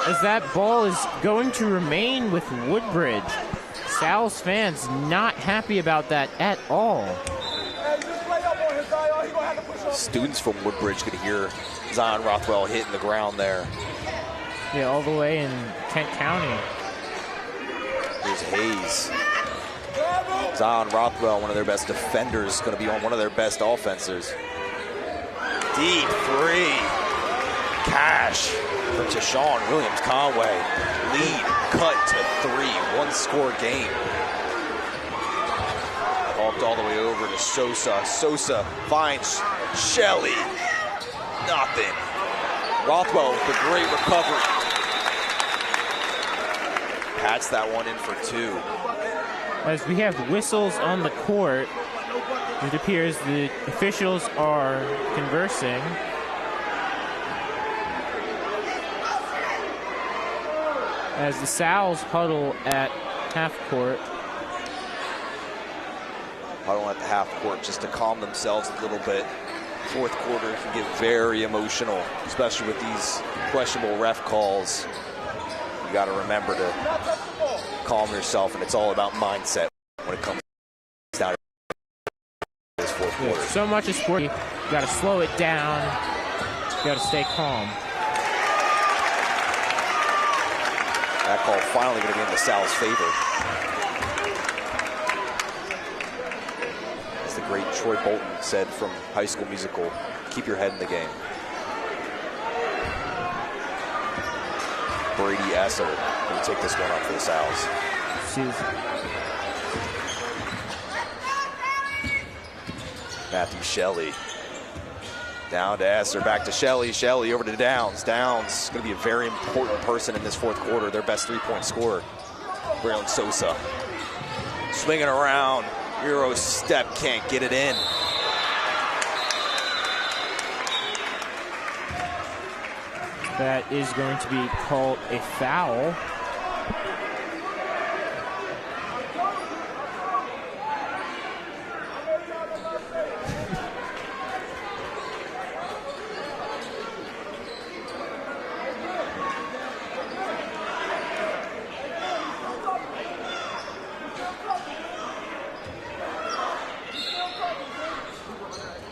As that ball is going to remain with Woodbridge. Sal's fans not happy about that at all. Students from Woodbridge could hear Zion Rothwell hitting the ground there. Yeah, all the way in Kent County. Here's Hayes. Zion Rothwell, one of their best defenders, going to be on one of their best offenses. Deep three. Cash for Tashawn Williams-Conway. Lead cut to 3. One-score game. Walked all the way over to Sosa. Sosa finds Shelley. Nothing. Rothwell with a great recovery. Pats that one in for 2. As we have whistles on the court, it appears the officials are conversing. As the Sal's huddle at half court. Huddle at the half court just to calm themselves a little bit. Fourth quarter can get very emotional, especially with these questionable ref calls. You got to remember to calm yourself, and it's all about mindset when it comes down to this fourth quarter. So much is sport. You got to slow it down. You got to stay calm. That call finally going to be in the Sal's favor. As the great Troy Bolton said from High School Musical, keep your head in the game. Brady Esser will take this one up for the Sal's. Matthew Shelley. Down to Esser, back to Shelley. Shelley over to Downs. Downs going to be a very important person in this fourth quarter. Their best three-point scorer, Braylon Sosa. Swinging around. Euro step, can't get it in. That is going to be called a foul.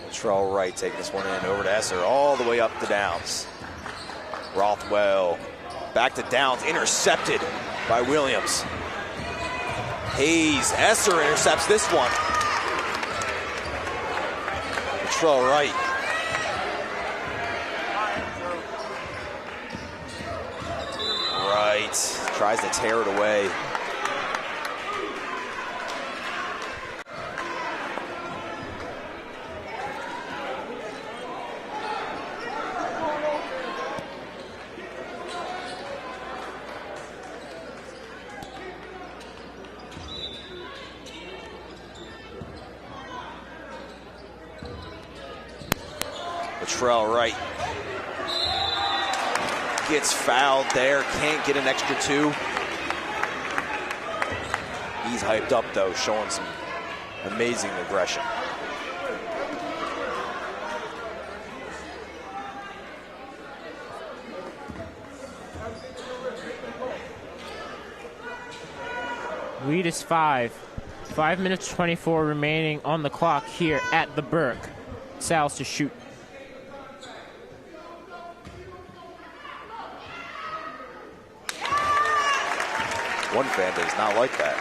Latrell Wright taking this one in over to Esser, all the way up to Downs. Rothwell back to Downs, intercepted by Williams. Hayes, Esser intercepts this one. Latrell Wright. Wright tries to tear it away. Latrell Wright gets fouled there, can't get an extra 2. He's hyped up though, showing some amazing aggression. Lead is 5. 5 minutes 24 remaining on the clock here at the Burke. Sal's to shoot. One fan does not like that.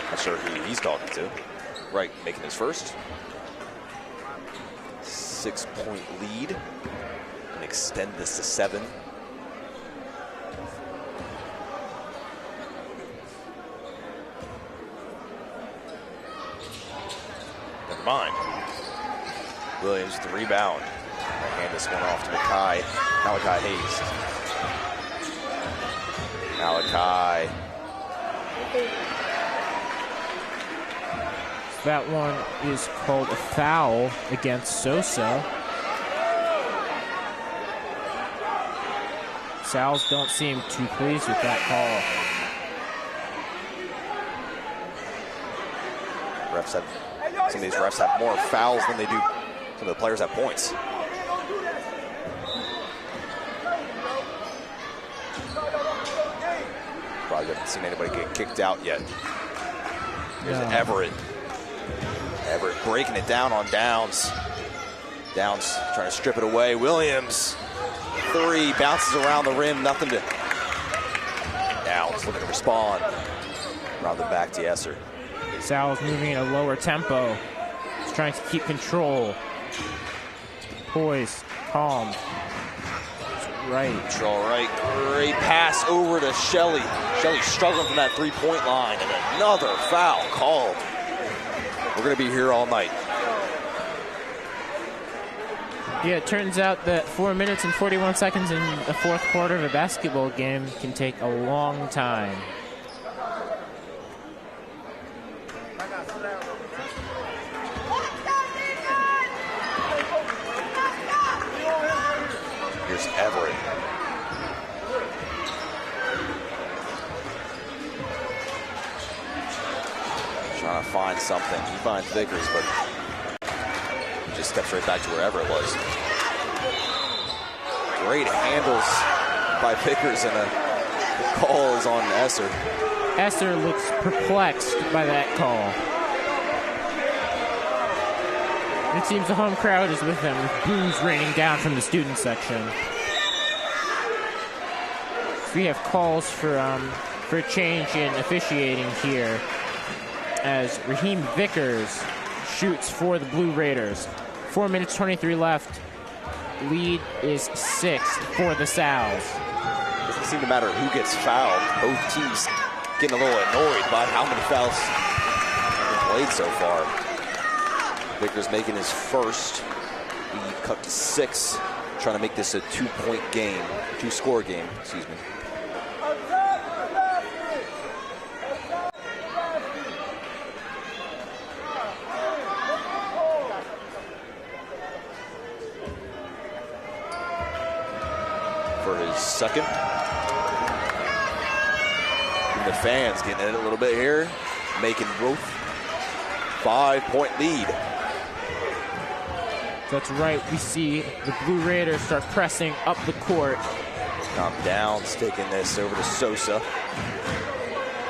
Not sure who he's talking to. Wright making his first. 6-point lead. And extend this to 7. Never mind. Williams with the rebound. I hand this one off to Malachi Hayes. Malachi. That one is called a foul against Sosa. Sal's don't seem too pleased with that call. Some of these refs have more fouls than they do. Some of the players have points. Probably haven't seen anybody get kicked out yet. Here's Everett. Everett breaking it down on Downs. Downs trying to strip it away. Williams, 3, bounces around the rim, nothing to. Downs looking to respond. Round it back to Esser. Sal's moving at a lower tempo. He's trying to keep control. poised, calm. Right. Control right. Great pass over to Shelley. Shelley struggling from that three-point line, and another foul called. We're going to be here all night. Yeah, it turns out that 4 minutes and 41 seconds in the fourth quarter of a basketball game can take a long time. Here's Everett. Trying to find something. He finds Vickers, but he just steps right back to wherever it was. Great handles by Vickers, and the call is on Esser. Esser looks perplexed by that call. It seems the home crowd is with them, with boos raining down from the student section. We have calls for a change in officiating here, as Raheem Vickers shoots for the Blue Raiders. 4 minutes, 23 left. Lead is 6 for the Sal's. Doesn't seem to matter who gets fouled. Both teams getting a little annoyed by how many fouls have been played so far. Vickers making his first. Lead cut to 6. Trying to make this a two-point game, two-score game, excuse me. For his second. And the fans getting in it a little bit here, making both 5-point lead. That's right, we see the Blue Raiders start pressing up the court. Downs taking this over to Sosa.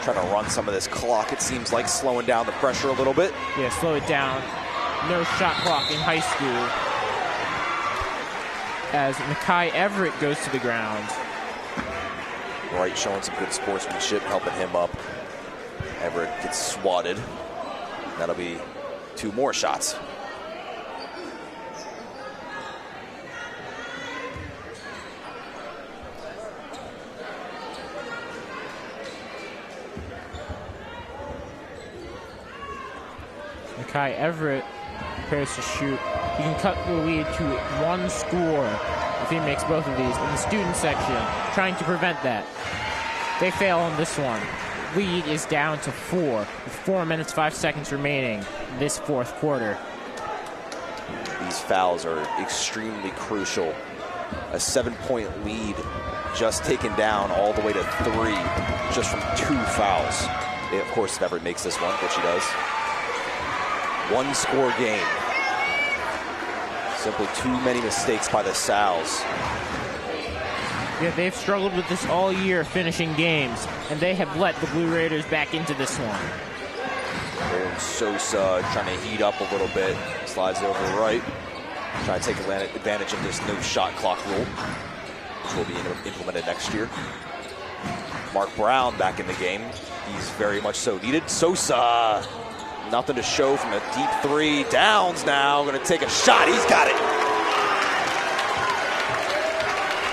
Trying to run some of this clock, it seems like, slowing down the pressure a little bit. Yeah, slow it down. No shot clock in high school. As Mekhi Everett goes to the ground. Wright showing some good sportsmanship, helping him up. Everett gets swatted. That'll be 2 more shots. Mekhi Everett prepares to shoot. He can cut the lead to 1 score if he makes both of these in the student section, trying to prevent that. They fail on this one. Lead is down to 4 with 4 minutes, 5 seconds remaining in this fourth quarter. These fouls are extremely crucial. A 7-point lead just taken down all the way to 3 just from 2 fouls. Of course, if Everett makes this one, which he does. 1-score game. Simply too many mistakes by the Sal's. Yeah, they've struggled with this all year, finishing games, and they have let the Blue Raiders back into this one. Sosa trying to heat up a little bit. Slides it over right. Trying to take advantage of this no shot clock rule, which will be implemented next year. Mark Brown back in the game. He's very much so needed. Sosa, nothing to show from a deep 3. Downs now, going to take a shot. He's got it.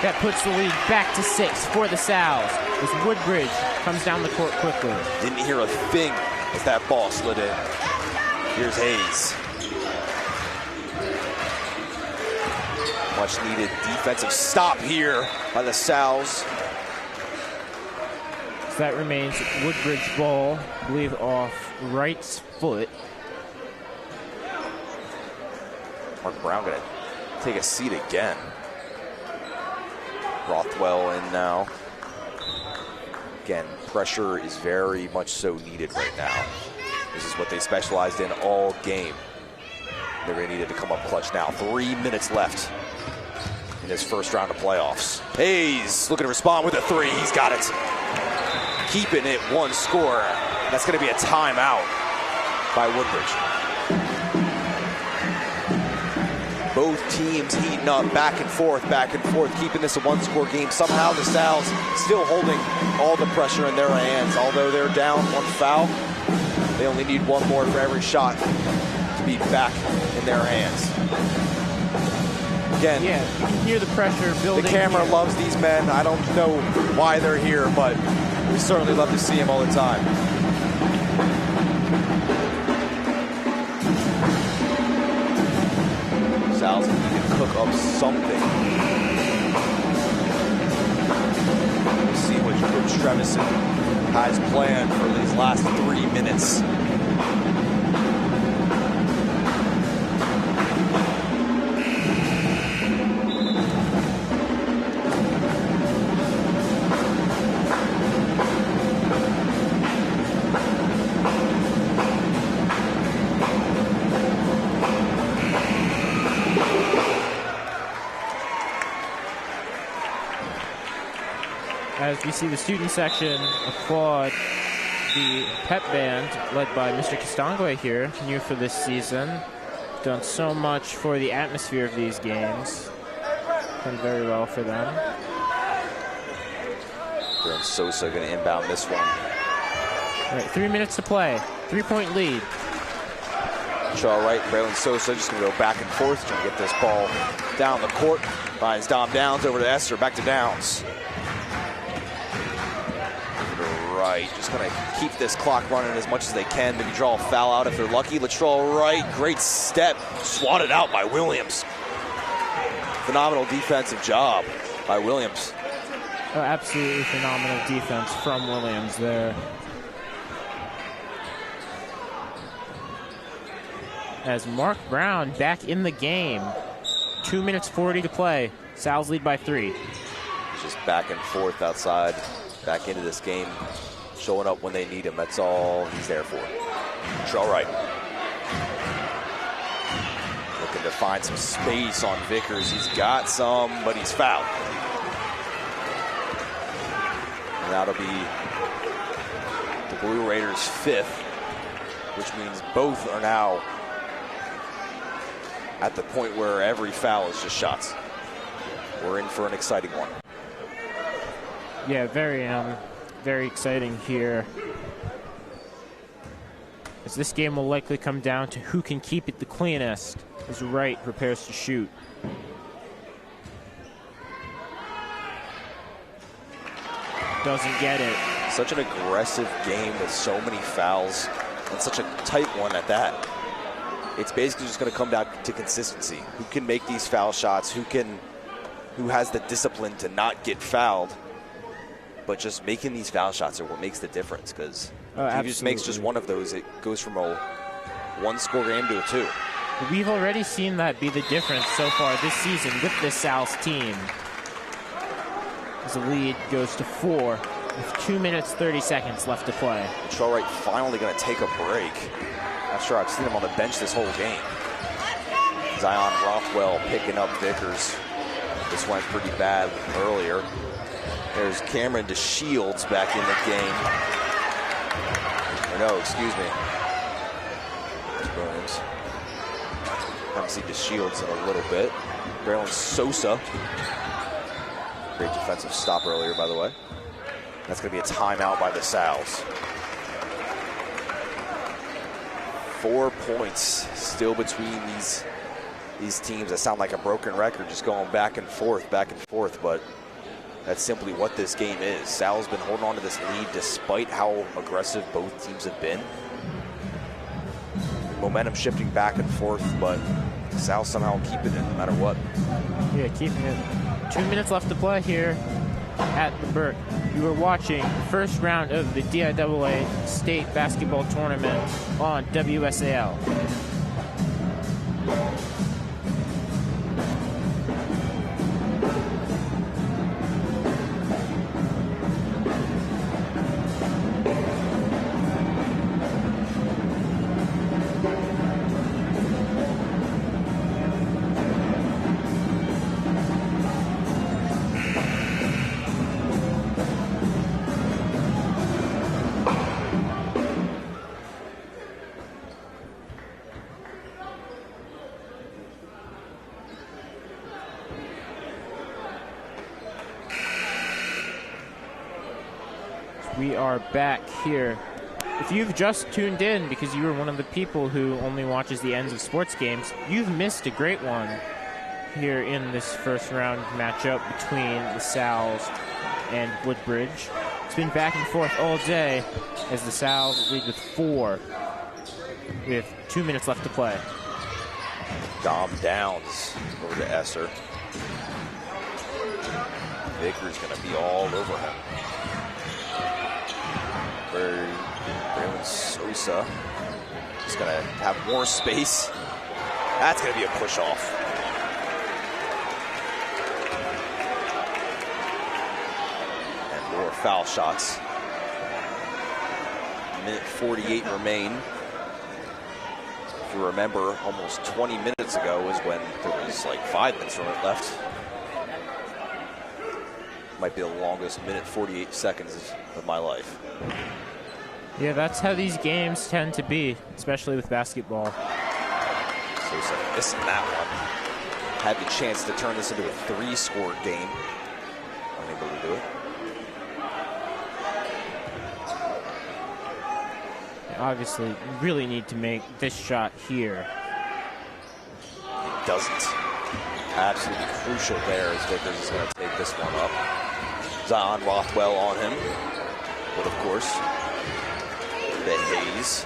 That puts the lead back to 6 for the Sal's as Woodbridge comes down the court quickly. Didn't hear a thing as that ball slid in. Here's Hayes. Much needed defensive stop here by the Sal's. So that remains Woodbridge ball, I believe, off Wright's foot. Mark Brown going to take a seat again. Rothwell in now. Again, pressure is very much so needed right now. This is what they specialized in all game. They're going to need it to come up clutch now. 3 minutes left in this first round of playoffs. Hayes looking to respond with a 3. He's got it. Keeping it 1 score. That's going to be a timeout by Woodbridge. Both teams heating up back and forth, keeping this a 1-score game. Somehow the Sal's still holding all the pressure in their hands. Although they're down 1 foul, they only need 1 more for every shot to be back in their hands. Again, yeah, you can hear the pressure building. The camera here. loves these men. I don't know why they're here, but we certainly love to see them all the time. Sal's need to cook up something. We'll see what Coach Trevison has planned for these last 3 minutes. As we see the student section applaud the pep band led by Mr. Castangwe here, new for this season. Done so much for the atmosphere of these games. Done very well for them. Braylon Sosa going to inbound this one. All right, 3 minutes to play. 3-point lead. All right, Braylon Sosa just going to go back and forth, trying to get this ball down the court. Finds Dom Downs over to Esther, back to Downs. Right, just going to keep this clock running as much as they can. Maybe draw a foul out if they're lucky. Latrell Wright, great step, swatted out by Williams. Phenomenal defensive job by Williams. Oh, absolutely phenomenal defense from Williams there. As Mark Brown back in the game. 2 minutes 40 to play. Sal's lead by 3. Just back and forth outside, back into this game, showing up when they need him. That's all he's there for. Latrell Wright. Looking to find some space on Vickers. He's got some, but he's fouled. And that'll be the Blue Raiders' 5th, which means both are now at the point where every foul is just shots. We're in for an exciting one. Yeah, very exciting here. As this game will likely come down to who can keep it the cleanest as Wright prepares to shoot. Doesn't get it. Such an aggressive game with so many fouls and such a tight one at that. It's basically just going to come down to consistency. Who can make these foul shots? Who has the discipline to not get fouled? But just making these foul shots are what makes the difference. Because if he just makes just one of those, it goes from a 1-score game to a 2. We've already seen that be the difference so far this season with this Sal's team. As the lead goes to 4 with 2 minutes 30 seconds left to play. Latrell Wright finally going to take a break. Not sure I've seen him on the bench this whole game. Zion Rothwell picking up Vickers. This went pretty bad earlier. There's Cameron DeShields back in the game. Or no, excuse me. There's Williams. Haven't seen DeShields in a little bit. Braylon Sosa. Great defensive stop earlier, by the way. That's going to be a timeout by the Sals. 4 points still between these teams. That sound like a broken record, just going back and forth, but that's simply what this game is. Sal's been holding on to this lead despite how aggressive both teams have been. Momentum shifting back and forth, but Sal somehow keeping it no matter what. Yeah, keeping it. 2 minutes left to play here at the Burke. You are watching the first round of the DIAA State Basketball Tournament on WSAL. We are back here. If you've just tuned in because you were one of the people who only watches the ends of sports games, you've missed a great one. here in this first round matchup between the Sal's and Woodbridge. It's been back and forth all day as the Sal's lead with 4 with 2 minutes left to play. Dom Downs over to Esser. Vickers going to be all over him. Braylon Sosa is going to have more space. That's going to be a push off. And more foul shots. Minute 48 remain. If you remember, almost 20 minutes ago was when there was like 5 minutes left. Might be the longest minute 48 seconds of my life. Yeah, that's how these games tend to be, especially with basketball. Sosa missing that one. Had the chance to turn this into a 3-score game. Unable to do it. Obviously, you really need to make this shot here. It doesn't. Absolutely crucial there as Vickers is going to take this one up. Zion Rothwell on him. But of course, Ben Hayes.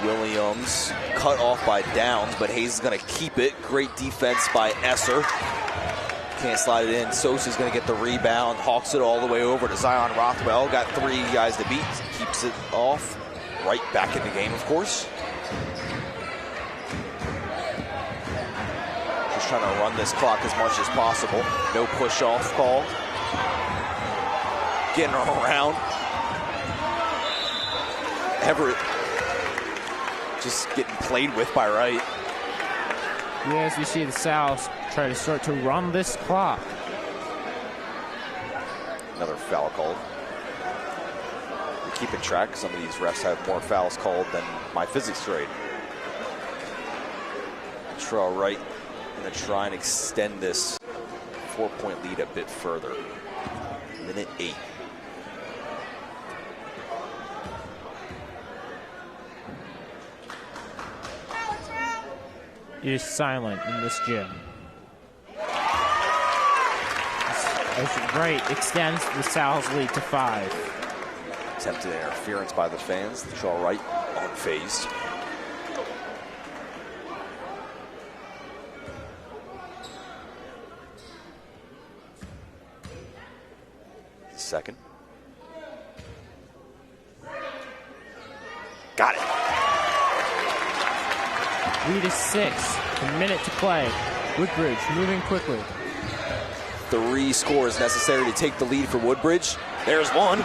Williams cut off by Downs, but Hayes is going to keep it. Great defense by Esser. Can't slide it in. Sosa's going to get the rebound. Hawks it all the way over to Zion Rothwell. Got 3 guys to beat. Keeps it off. Right back in the game, of course. Just trying to run this clock as much as possible. No push-off call. Getting around. Everett just getting played with by Wright. Yeah, as we see the South try to start to run this clock. Another foul called. We're keeping track. Some of these refs have more fouls called than my physics grade. Trail Wright going to try and extend this 4-point lead a bit further. Minute 8. It is silent in this gym. As Wright extends the Sal's lead to 5. Attempted interference by the fans. Trail Wright unfazed. Second. Got it. Lead is 6. A minute to play. Woodbridge moving quickly. 3 scores necessary to take the lead for Woodbridge. There's one.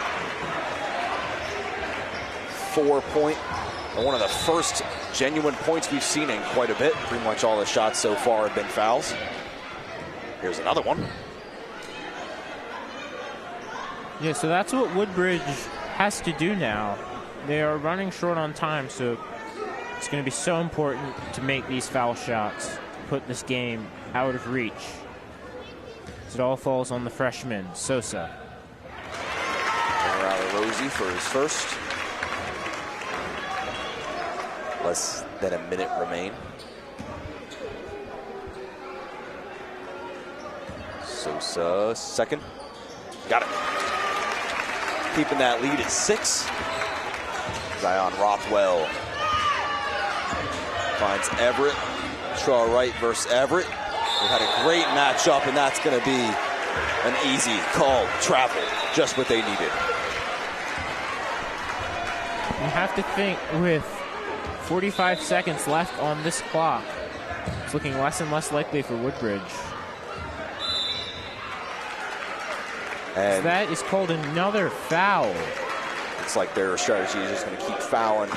4-point. And one of the first genuine points we've seen in quite a bit. Pretty much all the shots so far have been fouls. Here's another one. Yeah, so that's what Woodbridge has to do now. They are running short on time, so it's going to be so important to make these foul shots, put this game out of reach. It all falls on the freshman, Sosa. Rosie for his first. Less than a minute remain. Sosa, second. Got it. Keeping that lead at 6. Zion Rothwell finds Everett. Trail Wright versus Everett. They've had a great matchup, and that's going to be an easy call. Travel, just what they needed. You have to think with 45 seconds left on this clock, it's looking less and less likely for Woodbridge. And so that is called another foul. It's like their strategy is just going to keep fouling.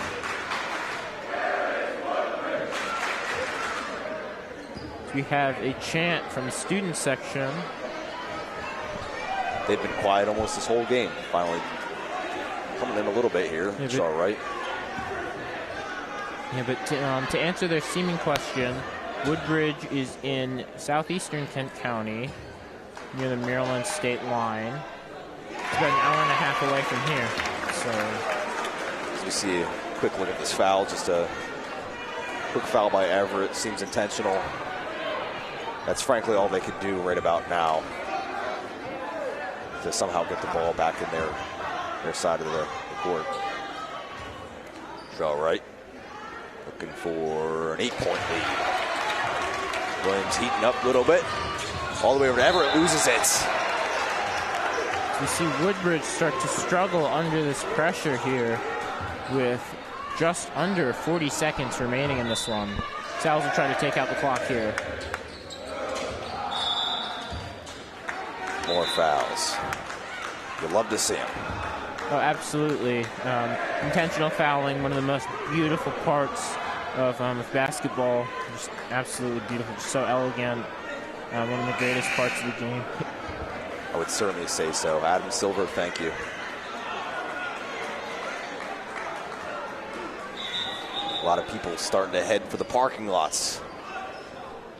We have a chant from the student section. They've been quiet almost this whole game. Finally coming in a little bit here. It's all right. Yeah, but to answer their seeming question, Woodbridge is in southeastern Kent County, near the Maryland state line. It's about an hour and a half away from here. So, as we see a quick look at this foul, just a Quick foul by Everett, seems intentional. That's frankly all they could do right about now to somehow get the ball back in their side of the court. Trail right, looking for an 8-point lead. Williams heating up a little bit. All the way over to Everett, loses it. We see Woodbridge start to struggle under this pressure here with just under 40 seconds remaining in this one. Sal's will try to take out the clock here. More fouls. You'll love to see them. Oh, absolutely. Intentional fouling, one of the most beautiful parts of basketball. Just absolutely beautiful, just so elegant. One of the greatest parts of the game. I would certainly say so. Adam Silver, thank you. A lot of people starting to head for the parking lots.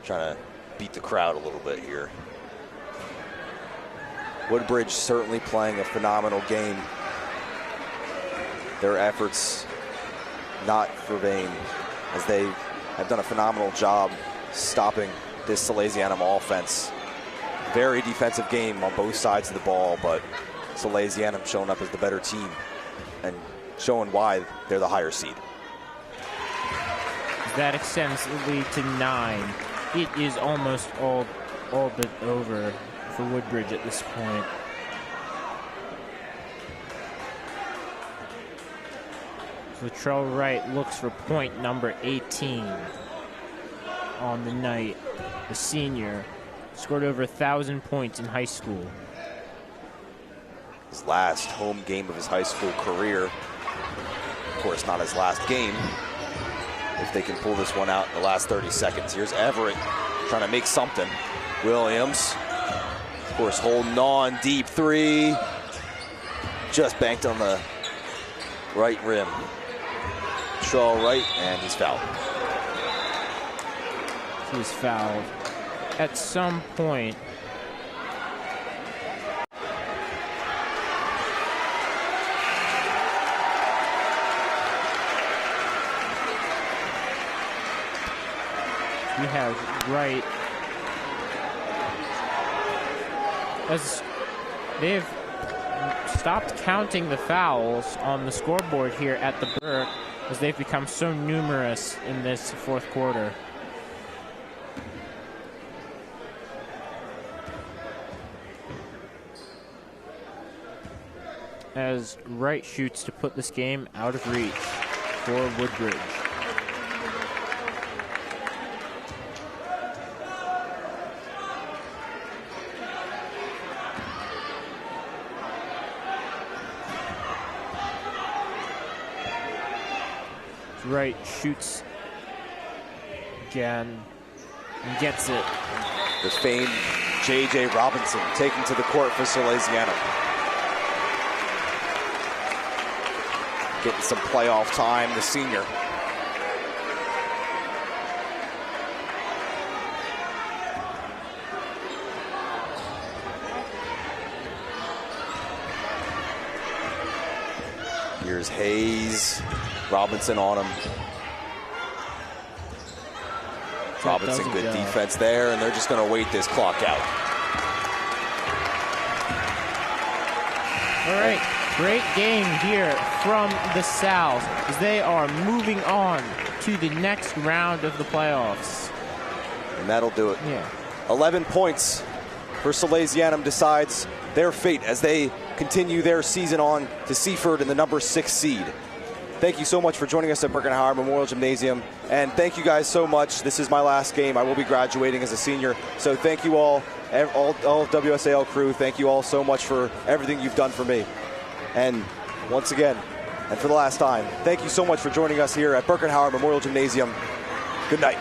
Trying to beat the crowd a little bit here. Woodbridge certainly playing a phenomenal game. Their efforts not for vain, as they have done a phenomenal job stopping this Salesianum offense. Very defensive game on both sides of the ball, but Salesianum showing up as the better team and showing why they're the higher seed. That extends the lead to 9. It is almost all but over for Woodbridge at this point. Latrell Wright looks for point number 18 on the night. The senior scored over 1,000 points in high school. His last home game of his high school career. Of course, not his last game. If they can pull this one out in the last 30 seconds. Here's Everett trying to make something. Williams, of course, holding on. Deep three. Just banked on the right rim. Shaw right, and he's fouled. He's fouled. At some point, we have Wright, as they've stopped counting the fouls on the scoreboard here at the Burke, as they've become so numerous in this fourth quarter. As Wright shoots to put this game out of reach for Woodbridge. Wright shoots again and gets it. The famed J.J. Robinson taken to the court for Salesianum. Getting some playoff time, the senior. Here's Hayes. Robinson on him. Robinson, good defense there, and they're just going to wait this clock out. All right, great game here from the South as they are moving on to the next round of the playoffs. And that'll do it. Yeah. 11 points for Salesianum decides their fate as they continue their season on to Seaford in the number 6 seed. Thank you so much for joining us at Birkenhauer Memorial Gymnasium. And thank you guys so much. This is my last game. I will be graduating as a senior. So thank you all of WSAL crew. Thank you all so much for everything you've done for me. And once again, and for the last time, thank you so much for joining us here at Birkenhauer Memorial Gymnasium. Good night.